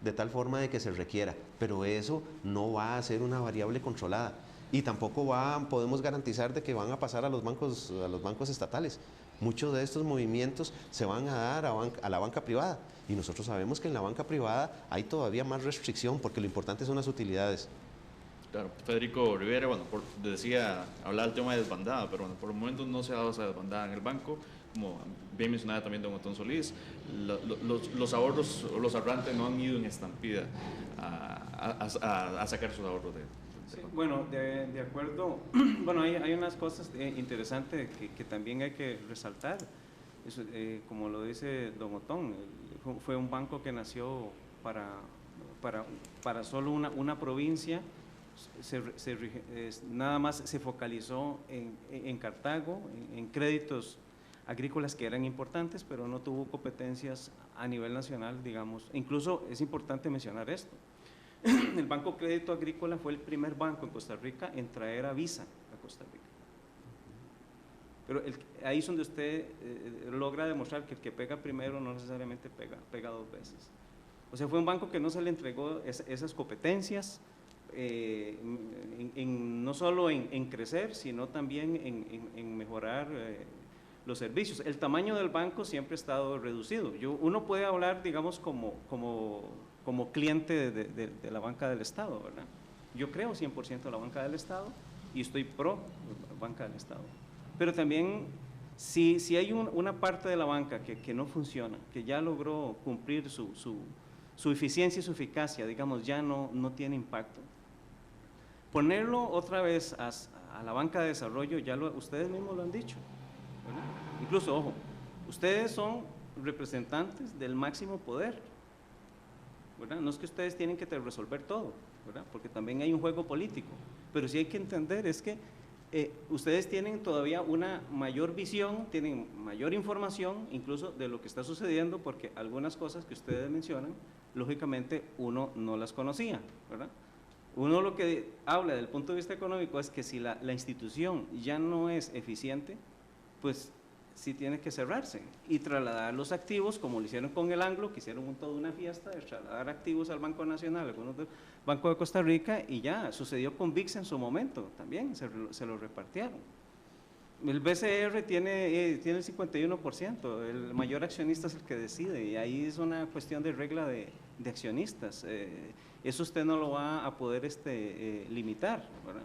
de tal forma de que se requiera, pero eso no va a ser una variable controlada, y tampoco podemos garantizar de que van a pasar a los bancos estatales. Muchos de estos movimientos se van a dar a la banca privada, y nosotros sabemos que en la banca privada hay todavía más restricción, porque lo importante son las utilidades. Claro, Federico Rivera, bueno, hablaba del tema de desbandada, pero bueno, por el momento no se ha dado esa desbandada en el banco, como bien mencionaba también don Otón Solís. Los ahorros, los ahorrantes no han ido en estampida a sacar sus ahorros de sí, bueno, de acuerdo. Bueno, hay unas cosas interesantes que también hay que resaltar. Eso, como lo dice don Otón, fue un banco que nació para solo una provincia. Nada más se focalizó en Cartago, en créditos agrícolas que eran importantes, pero no tuvo competencias a nivel nacional, digamos. Incluso es importante mencionar esto. El Banco Crédito Agrícola fue el primer banco en Costa Rica en traer a Visa a Costa Rica. Pero ahí es donde usted logra demostrar que el que pega primero no necesariamente pega dos veces. O sea, fue un banco que no se le entregó esas competencias, no solo en crecer, sino también en mejorar los servicios. El tamaño del banco siempre ha estado reducido. Uno puede hablar, digamos, como cliente de la banca del Estado, ¿verdad? Yo creo 100% en la banca del Estado y estoy pro banca del Estado. Pero también, si hay una parte de la banca que no funciona, que ya logró cumplir su eficiencia y su eficacia, digamos, ya no tiene impacto, ponerlo otra vez a la banca de desarrollo, ustedes mismos lo han dicho, ¿verdad? Incluso, ojo, ustedes son representantes del máximo poder, ¿verdad? No es que ustedes tienen que resolver todo, ¿verdad? Porque también hay un juego político, pero sí hay que entender es que ustedes tienen todavía una mayor visión, tienen mayor información incluso de lo que está sucediendo, porque algunas cosas que ustedes mencionan, lógicamente uno no las conocía, ¿verdad? Uno lo que habla desde el punto de vista económico es que si la institución ya no es eficiente, pues sí tiene que cerrarse y trasladar los activos, como lo hicieron con el Anglo, que hicieron toda una fiesta de trasladar activos al Banco Nacional, algunos del Banco de Costa Rica, y ya sucedió con VIX en su momento, también se lo repartieron. El BCR tiene el 51%, el mayor accionista es el que decide, y ahí es una cuestión de regla de accionistas. Eso usted no lo va a poder limitar, ¿verdad?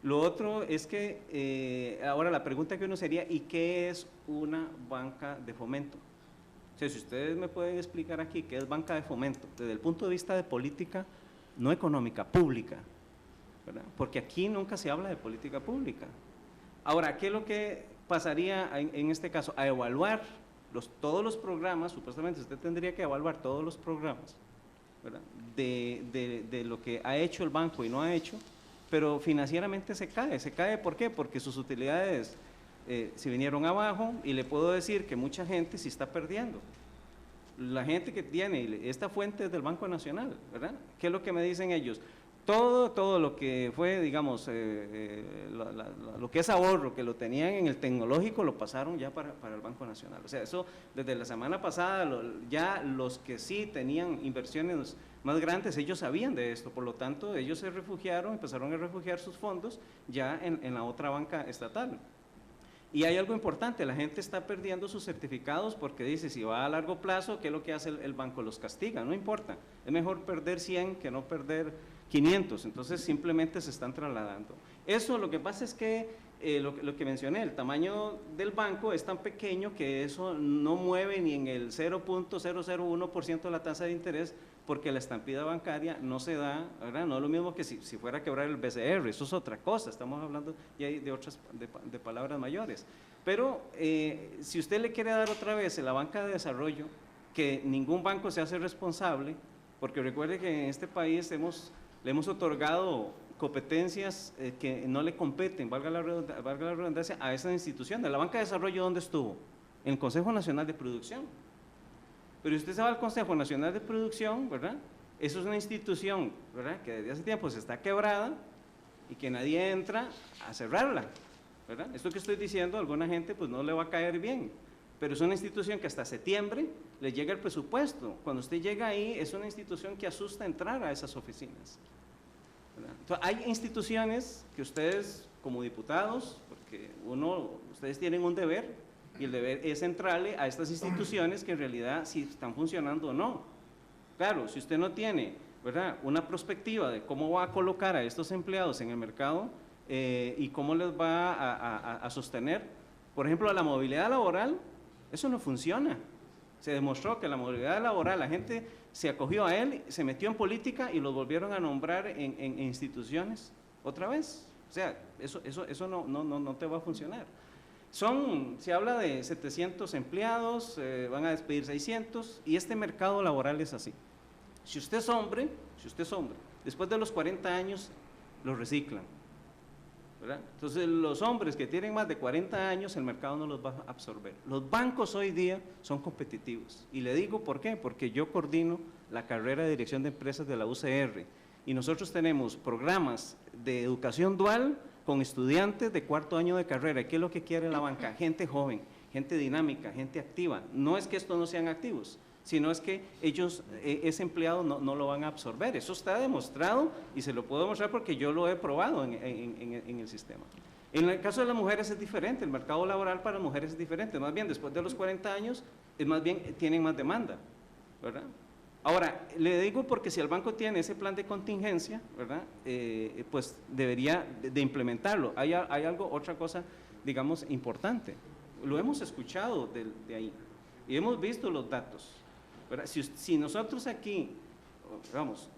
Lo otro es que, ahora la pregunta que uno sería, ¿y qué es una banca de fomento? O sea, si ustedes me pueden explicar aquí qué es banca de fomento, desde el punto de vista de política, no económica, pública, ¿verdad? Porque aquí nunca se habla de política pública. Ahora, ¿qué es lo que pasaría en este caso? A evaluar todos los programas, supuestamente usted tendría que evaluar todos los programas, ¿verdad? De lo que ha hecho el banco y no ha hecho, pero financieramente se cae, ¿por qué? Porque sus utilidades se vinieron abajo, y le puedo decir que mucha gente sí está perdiendo. La gente que tiene esta fuente es del Banco Nacional, ¿verdad? ¿Qué es lo que me dicen ellos? Todo lo que fue, digamos, lo que es ahorro, que lo tenían en el tecnológico, lo pasaron ya para el Banco Nacional. O sea, eso desde la semana pasada, ya los que sí tenían inversiones más grandes, ellos sabían de esto, por lo tanto ellos se refugiaron, empezaron a refugiar sus fondos ya en la otra banca estatal. Y hay algo importante, la gente está perdiendo sus certificados porque dice, si va a largo plazo, ¿qué es lo que hace el banco? Los castiga, no importa, es mejor perder 100 que no perder 500, entonces simplemente se están trasladando. Eso lo que pasa es que, lo que mencioné, el tamaño del banco es tan pequeño que eso no mueve ni en el 0.001% de la tasa de interés, porque la estampida bancaria no se da, ¿verdad? No es lo mismo que si fuera a quebrar el BCR, eso es otra cosa, estamos hablando ya de otras de palabras mayores. Pero si usted le quiere dar otra vez en la banca de desarrollo, que ningún banco se hace responsable, porque recuerde que en este país le hemos otorgado competencias que no le competen, valga la redundancia, a esa institución. De la banca de desarrollo, ¿dónde estuvo? En el Consejo Nacional de Producción. Pero usted se va al Consejo Nacional de Producción, ¿verdad? Eso es una institución, ¿verdad?, que desde hace tiempo está quebrada y que nadie entra a cerrarla, ¿verdad? Esto que estoy diciendo a alguna gente pues no le va a caer bien, pero es una institución que hasta septiembre le llega el presupuesto. Cuando usted llega ahí, es una institución que asusta entrar a esas oficinas, ¿verdad? Entonces, hay instituciones que ustedes como diputados, porque ustedes tienen un deber, y el deber es entrarle a estas instituciones que en realidad si están funcionando o no. Claro, si usted no tiene, ¿verdad?, una perspectiva de cómo va a colocar a estos empleados en el mercado y cómo les va a sostener, por ejemplo, la movilidad laboral, eso no funciona. Se demostró que la movilidad laboral, la gente se acogió a él, se metió en política y los volvieron a nombrar en instituciones otra vez. O sea, eso no te va a funcionar. Se habla de 700 empleados, van a despedir 600, y este mercado laboral es así. Si usted es hombre, después de los 40 años lo reciclan, ¿verdad? Entonces los hombres que tienen más de 40 años, el mercado no los va a absorber. Los bancos hoy día son competitivos, y le digo por qué, porque yo coordino la carrera de dirección de empresas de la UCR, y nosotros tenemos programas de educación dual con estudiantes de cuarto año de carrera. ¿Qué es lo que quiere la banca? Gente joven, gente dinámica, gente activa. No es que estos no sean activos, sino es que ellos, ese empleado no lo van a absorber. Eso está demostrado y se lo puedo mostrar porque yo lo he probado en el sistema. En el caso de las mujeres es diferente, el mercado laboral para las mujeres es diferente. Más bien, después de los 40 años, tienen más demanda, ¿verdad? Ahora, le digo porque si el banco tiene ese plan de contingencia, ¿verdad?, pues debería de implementarlo. Hay otra cosa, digamos, importante. Lo hemos escuchado de ahí y hemos visto los datos, ¿verdad? Si nosotros aquí, vamos,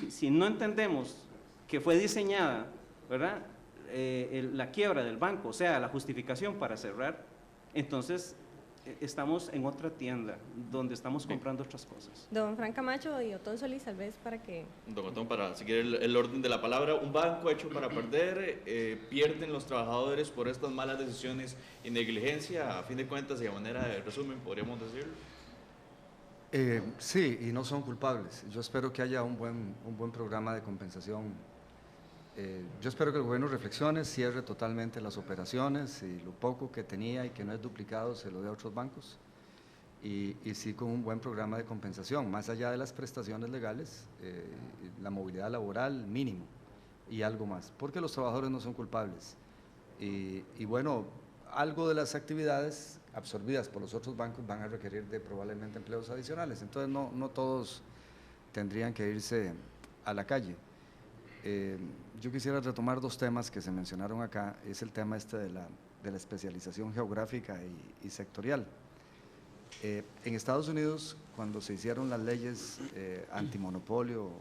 si no entendemos que fue diseñada, ¿verdad?, la quiebra del banco, o sea, la justificación para cerrar, entonces estamos en otra tienda donde estamos comprando otras cosas. Don Frank Camacho y Otón Solís, tal vez para que... Don Otón, para seguir el orden de la palabra, un banco hecho para perder, pierden los trabajadores por estas malas decisiones y negligencia, a fin de cuentas y a manera de resumen, podríamos decirlo. Sí, y no son culpables. Yo espero que haya un buen programa de compensación. Yo espero que el gobierno reflexione, cierre totalmente las operaciones y lo poco que tenía y que no es duplicado se lo dé a otros bancos y sí con un buen programa de compensación, más allá de las prestaciones legales, la movilidad laboral mínimo y algo más, porque los trabajadores no son culpables. Y bueno, algo de las actividades absorbidas por los otros bancos van a requerir de probablemente empleos adicionales, entonces no todos tendrían que irse a la calle. Yo quisiera retomar dos temas que se mencionaron acá, es el tema de la especialización geográfica y sectorial. En Estados Unidos, cuando se hicieron las leyes antimonopolio,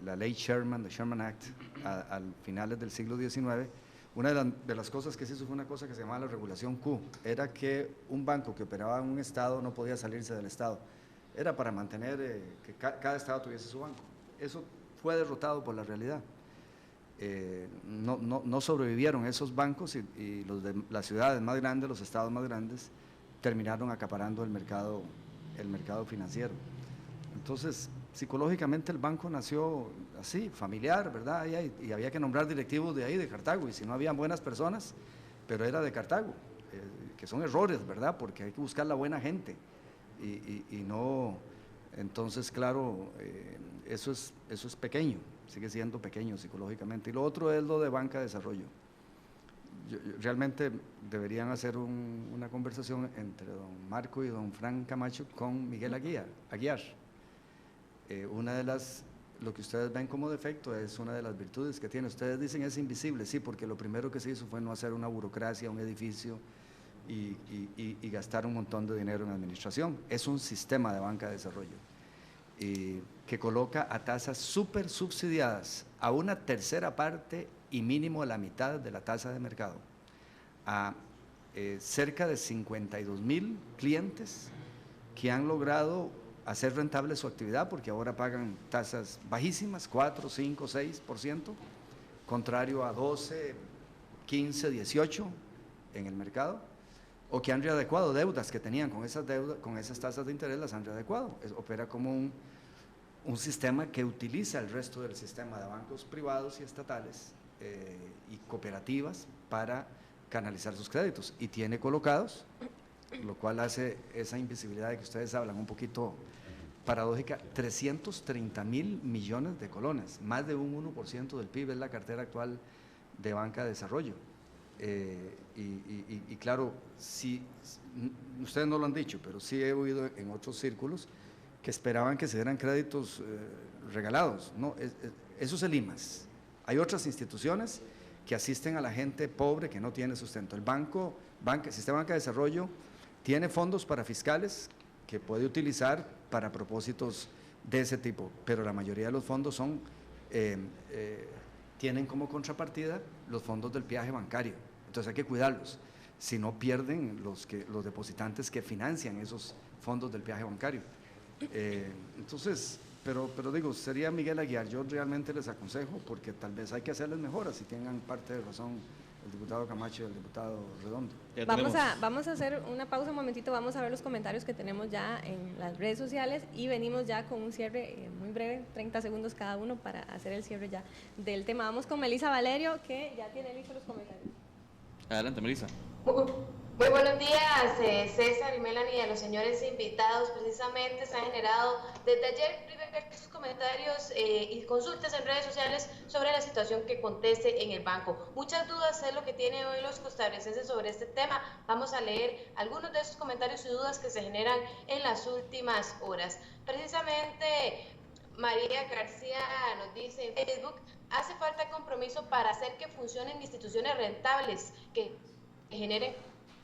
la ley Sherman, the Sherman Act, a finales del siglo XIX, una de las cosas que se hizo fue una cosa que se llamaba la regulación Q, era que un banco que operaba en un estado no podía salirse del estado, era para mantener que cada estado tuviese su banco. Eso fue derrotado por la realidad. No sobrevivieron esos bancos y los de las ciudades más grandes, los estados más grandes, terminaron acaparando el mercado financiero. Entonces, psicológicamente el banco nació así, familiar, ¿verdad? Y había que nombrar directivos de ahí, de Cartago, y si no habían buenas personas, pero era de Cartago, que son errores, ¿verdad? Porque hay que buscar la buena gente y no Entonces, claro, eso es pequeño, sigue siendo pequeño psicológicamente. Y lo otro es lo de banca de desarrollo. Realmente deberían hacer una conversación entre don Marco y don Frank Camacho con Miguel Aguiar. Lo que ustedes ven como defecto es una de las virtudes que tiene. Ustedes dicen es invisible, sí, porque lo primero que se hizo fue no hacer una burocracia, un edificio y gastar un montón de dinero en administración. Es un sistema de banca de desarrollo que coloca a tasas súper subsidiadas a una tercera parte y mínimo a la mitad de la tasa de mercado a cerca de 52,000 clientes que han logrado hacer rentable su actividad, porque ahora pagan tasas bajísimas, 4, 5, 6%, contrario a 12, 15, 18 en el mercado, o que han readecuado deudas que tenían con esas tasas de interés, las han readecuado. Opera como un sistema que utiliza el resto del sistema de bancos privados y estatales y cooperativas para canalizar sus créditos, y tiene colocados, lo cual hace esa invisibilidad de que ustedes hablan un poquito paradójica, 330,000 millones de colones, más de un 1% del PIB es la cartera actual de banca de desarrollo. Y claro, sí, ustedes no lo han dicho, pero sí he oído en otros círculos que esperaban que se dieran créditos regalados. No, eso es el IMAS. Hay otras instituciones que asisten a la gente pobre que no tiene sustento. El Sistema de Banca de Desarrollo tiene fondos para fiscales que puede utilizar para propósitos de ese tipo, pero la mayoría de los fondos tienen como contrapartida los fondos del peaje bancario. Entonces hay que cuidarlos, si no pierden los depositantes que financian esos fondos del peaje bancario. Entonces, pero digo, sería Miguel Aguiar, yo realmente les aconsejo, porque tal vez hay que hacerles mejoras, si tengan parte de razón el diputado Camacho y el diputado Redondo. Vamos a hacer una pausa un momentito, vamos a ver los comentarios que tenemos ya en las redes sociales y venimos ya con un cierre muy breve, 30 segundos cada uno para hacer el cierre ya del tema. Vamos con Melissa Valerio, que ya tiene listos los comentarios. Adelante, Melissa. Muy buenos días, César y Melanie, a los señores invitados. Precisamente se han generado desde ayer diversos comentarios y consultas en redes sociales sobre la situación que acontece en el banco. Muchas dudas es lo que tienen hoy los costarricenses sobre este tema. Vamos a leer algunos de esos comentarios y dudas que se generan en las últimas horas. Precisamente María García nos dice en Facebook: hace falta compromiso para hacer que funcionen instituciones rentables que generen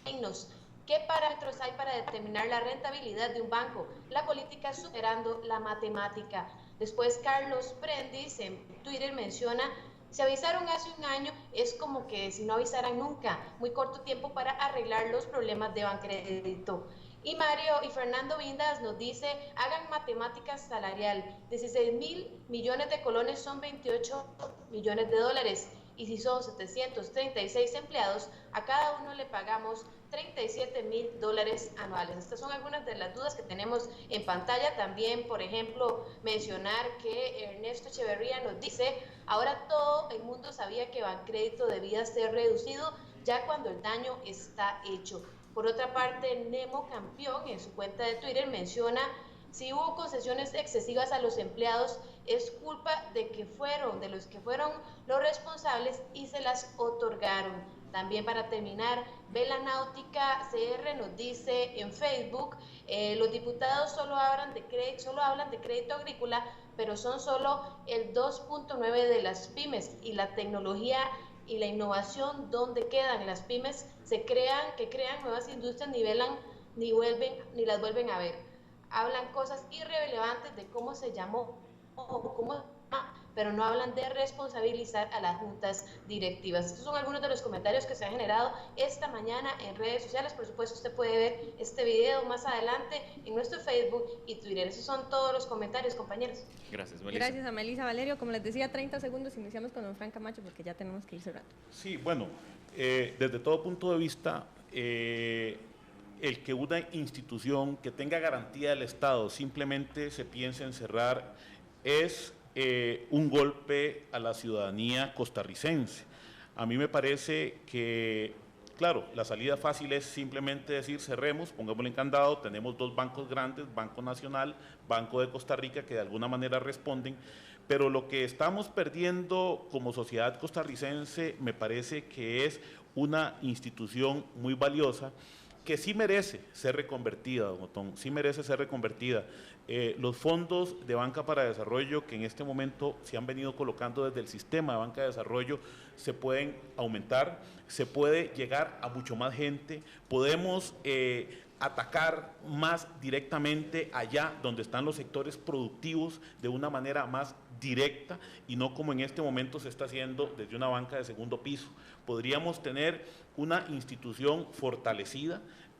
dignos. ¿Qué parámetros hay para determinar la rentabilidad de un banco? La política superando la matemática. Después Carlos Prendis en Twitter menciona: se avisaron hace un año, es como que si no avisaran nunca, muy corto tiempo para arreglar los problemas de Bancrédito. Y Mario y Fernando Vindas nos dice: hagan matemática salarial, 16,000 millones de colones son 28 millones de dólares. Y si son 736 empleados, a cada uno le pagamos $37,000 anuales. Estas son algunas de las dudas que tenemos en pantalla. También, por ejemplo, mencionar que Ernesto Echeverría nos dice: ahora todo el mundo sabía que Bancrédito debía ser reducido ya cuando el daño está hecho. Por otra parte, Nemo Campeón en su cuenta de Twitter menciona: si hubo concesiones excesivas a los empleados, es culpa de los que fueron los responsables y se las otorgaron. También, para terminar, Vela Náutica CR nos dice en Facebook: los diputados solo hablan de crédito agrícola, pero son solo el 2.9 de las pymes, y la tecnología y la innovación, ¿dónde quedan? Las pymes que crean nuevas industrias ni las vuelven a ver. Hablan cosas irrelevantes de cómo se llamó o cómo, pero no hablan de responsabilizar a las juntas directivas. Estos son algunos de los comentarios que se han generado esta mañana en redes sociales. Por supuesto, usted puede ver este video más adelante en nuestro Facebook y Twitter. Esos son todos los comentarios, compañeros. Gracias, Melissa. Gracias a Melissa Valerio. Como les decía, 30 segundos, iniciamos con don Frank Camacho porque ya tenemos que ir cerrando. Sí, bueno, desde todo punto de vista, el que una institución que tenga garantía del Estado simplemente se piense en cerrar es un golpe a la ciudadanía costarricense. A mí me parece que claro, la salida fácil es simplemente decir cerremos, pongámosle en candado, tenemos 2 bancos grandes, Banco Nacional, Banco de Costa Rica, que de alguna manera responden, pero lo que estamos perdiendo como sociedad costarricense me parece que es una institución muy valiosa, que sí merece ser reconvertida, don Otón, sí merece ser reconvertida. Los fondos de banca para desarrollo que en este momento se han venido colocando desde el sistema de banca de desarrollo se pueden aumentar, se puede llegar a mucho más gente, podemos atacar más directamente allá donde están los sectores productivos de una manera más directa y no como en este momento se está haciendo desde una banca de segundo piso. Podríamos tener una institución fortalecida.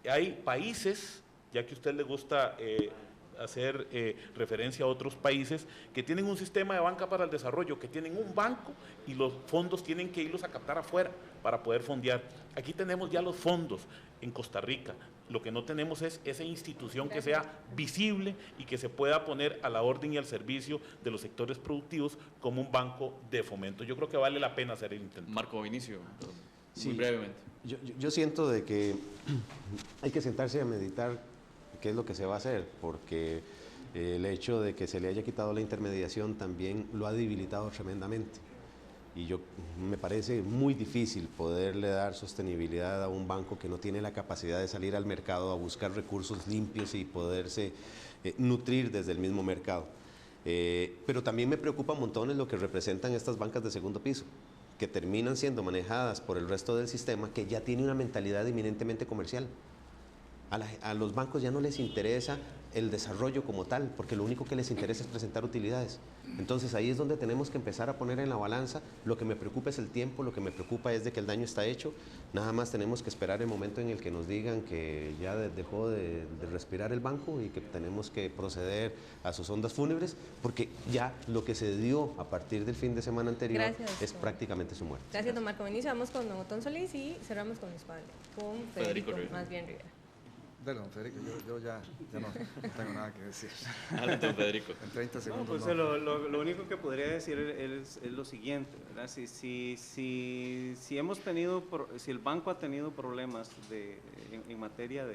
Hay países, ya que a usted le gusta hacer referencia a otros países, que tienen un sistema de banca para el desarrollo, que tienen un banco y los fondos tienen que irlos a captar afuera para poder fondear. Aquí tenemos ya los fondos en Costa Rica. Lo que no tenemos es esa institución que sea visible y que se pueda poner a la orden y al servicio de los sectores productivos como un banco de fomento. Yo creo que vale la pena hacer el intento. Marco Vinicio, Sí, muy brevemente. Yo siento de que hay que sentarse a meditar qué es lo que se va a hacer, porque el hecho de que se le haya quitado la intermediación también lo ha debilitado tremendamente. Y me parece muy difícil poderle dar sostenibilidad a un banco que no tiene la capacidad de salir al mercado a buscar recursos limpios y poderse nutrir desde el mismo mercado. Pero también me preocupa montones lo que representan estas bancas de segundo piso, que terminan siendo manejadas por el resto del sistema, que ya tiene una mentalidad eminentemente comercial. A los bancos ya no les interesa el desarrollo como tal, porque lo único que les interesa es presentar utilidades. Entonces ahí es donde tenemos que empezar a poner en la balanza. Lo que me preocupa es el tiempo, lo que me preocupa es de que el daño está hecho. Nada más tenemos que esperar el momento en el que nos digan que ya dejó de respirar el banco y que tenemos que proceder a sus ondas fúnebres, porque ya lo que se dio a partir del fin de semana anterior es prácticamente su muerte. Gracias, don Marco Vinicio. Vamos con don Otón Solís y cerramos con Federico más bien Rivera. Dale, don Federico, yo ya no tengo nada que decir. Adelante, don Federico. En 30 segundos. No, pues lo único que podría decir es lo siguiente, ¿verdad? Si el banco ha tenido problemas en materia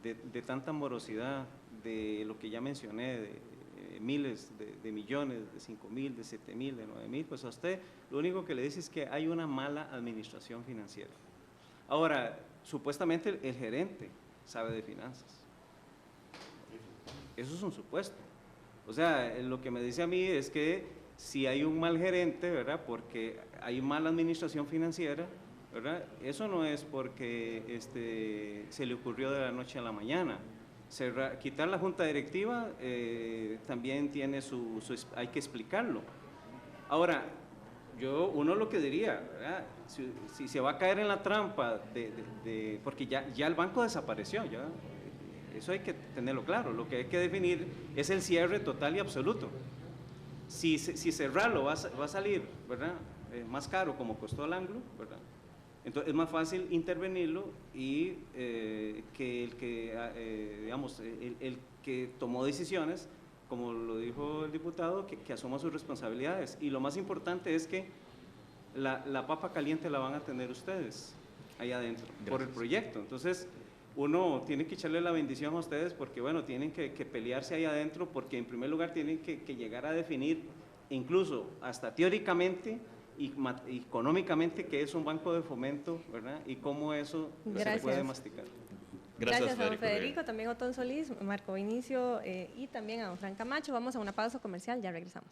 de tanta morosidad, de lo que ya mencioné, de miles de millones, de 5.000, de 7.000, de 9.000, pues a usted lo único que le dice es que hay una mala administración financiera. Ahora, supuestamente el gerente sabe de finanzas. Eso es un supuesto. O sea, lo que me dice a mí es que si hay un mal gerente, ¿verdad? Porque hay mala administración financiera, ¿verdad? Eso no es porque se le ocurrió de la noche a la mañana. Quitar la junta directiva también tiene hay que explicarlo. Ahora, uno lo que diría, ¿verdad? Si se va a caer en la trampa porque ya el banco desapareció, ya, eso hay que tenerlo claro. Lo que hay que definir es el cierre total y absoluto. Si cerrarlo va a salir, ¿verdad? Más caro como costó el Anglo, ¿verdad? Entonces es más fácil intervenirlo y que el que tomó decisiones, como lo dijo el diputado, que asuma sus responsabilidades. Y lo más importante es que la papa caliente la van a tener ustedes ahí adentro. Gracias. Por el proyecto. Entonces, uno tiene que echarle la bendición a ustedes porque, bueno, tienen que pelearse ahí adentro, porque en primer lugar tienen que llegar a definir, incluso hasta teóricamente y económicamente, qué es un banco de fomento, ¿verdad? Y cómo eso se puede masticar. Gracias a don Federico, también a Otón Solís, Marco Vinicio y también a don Fran Camacho. Vamos a una pausa comercial, ya regresamos.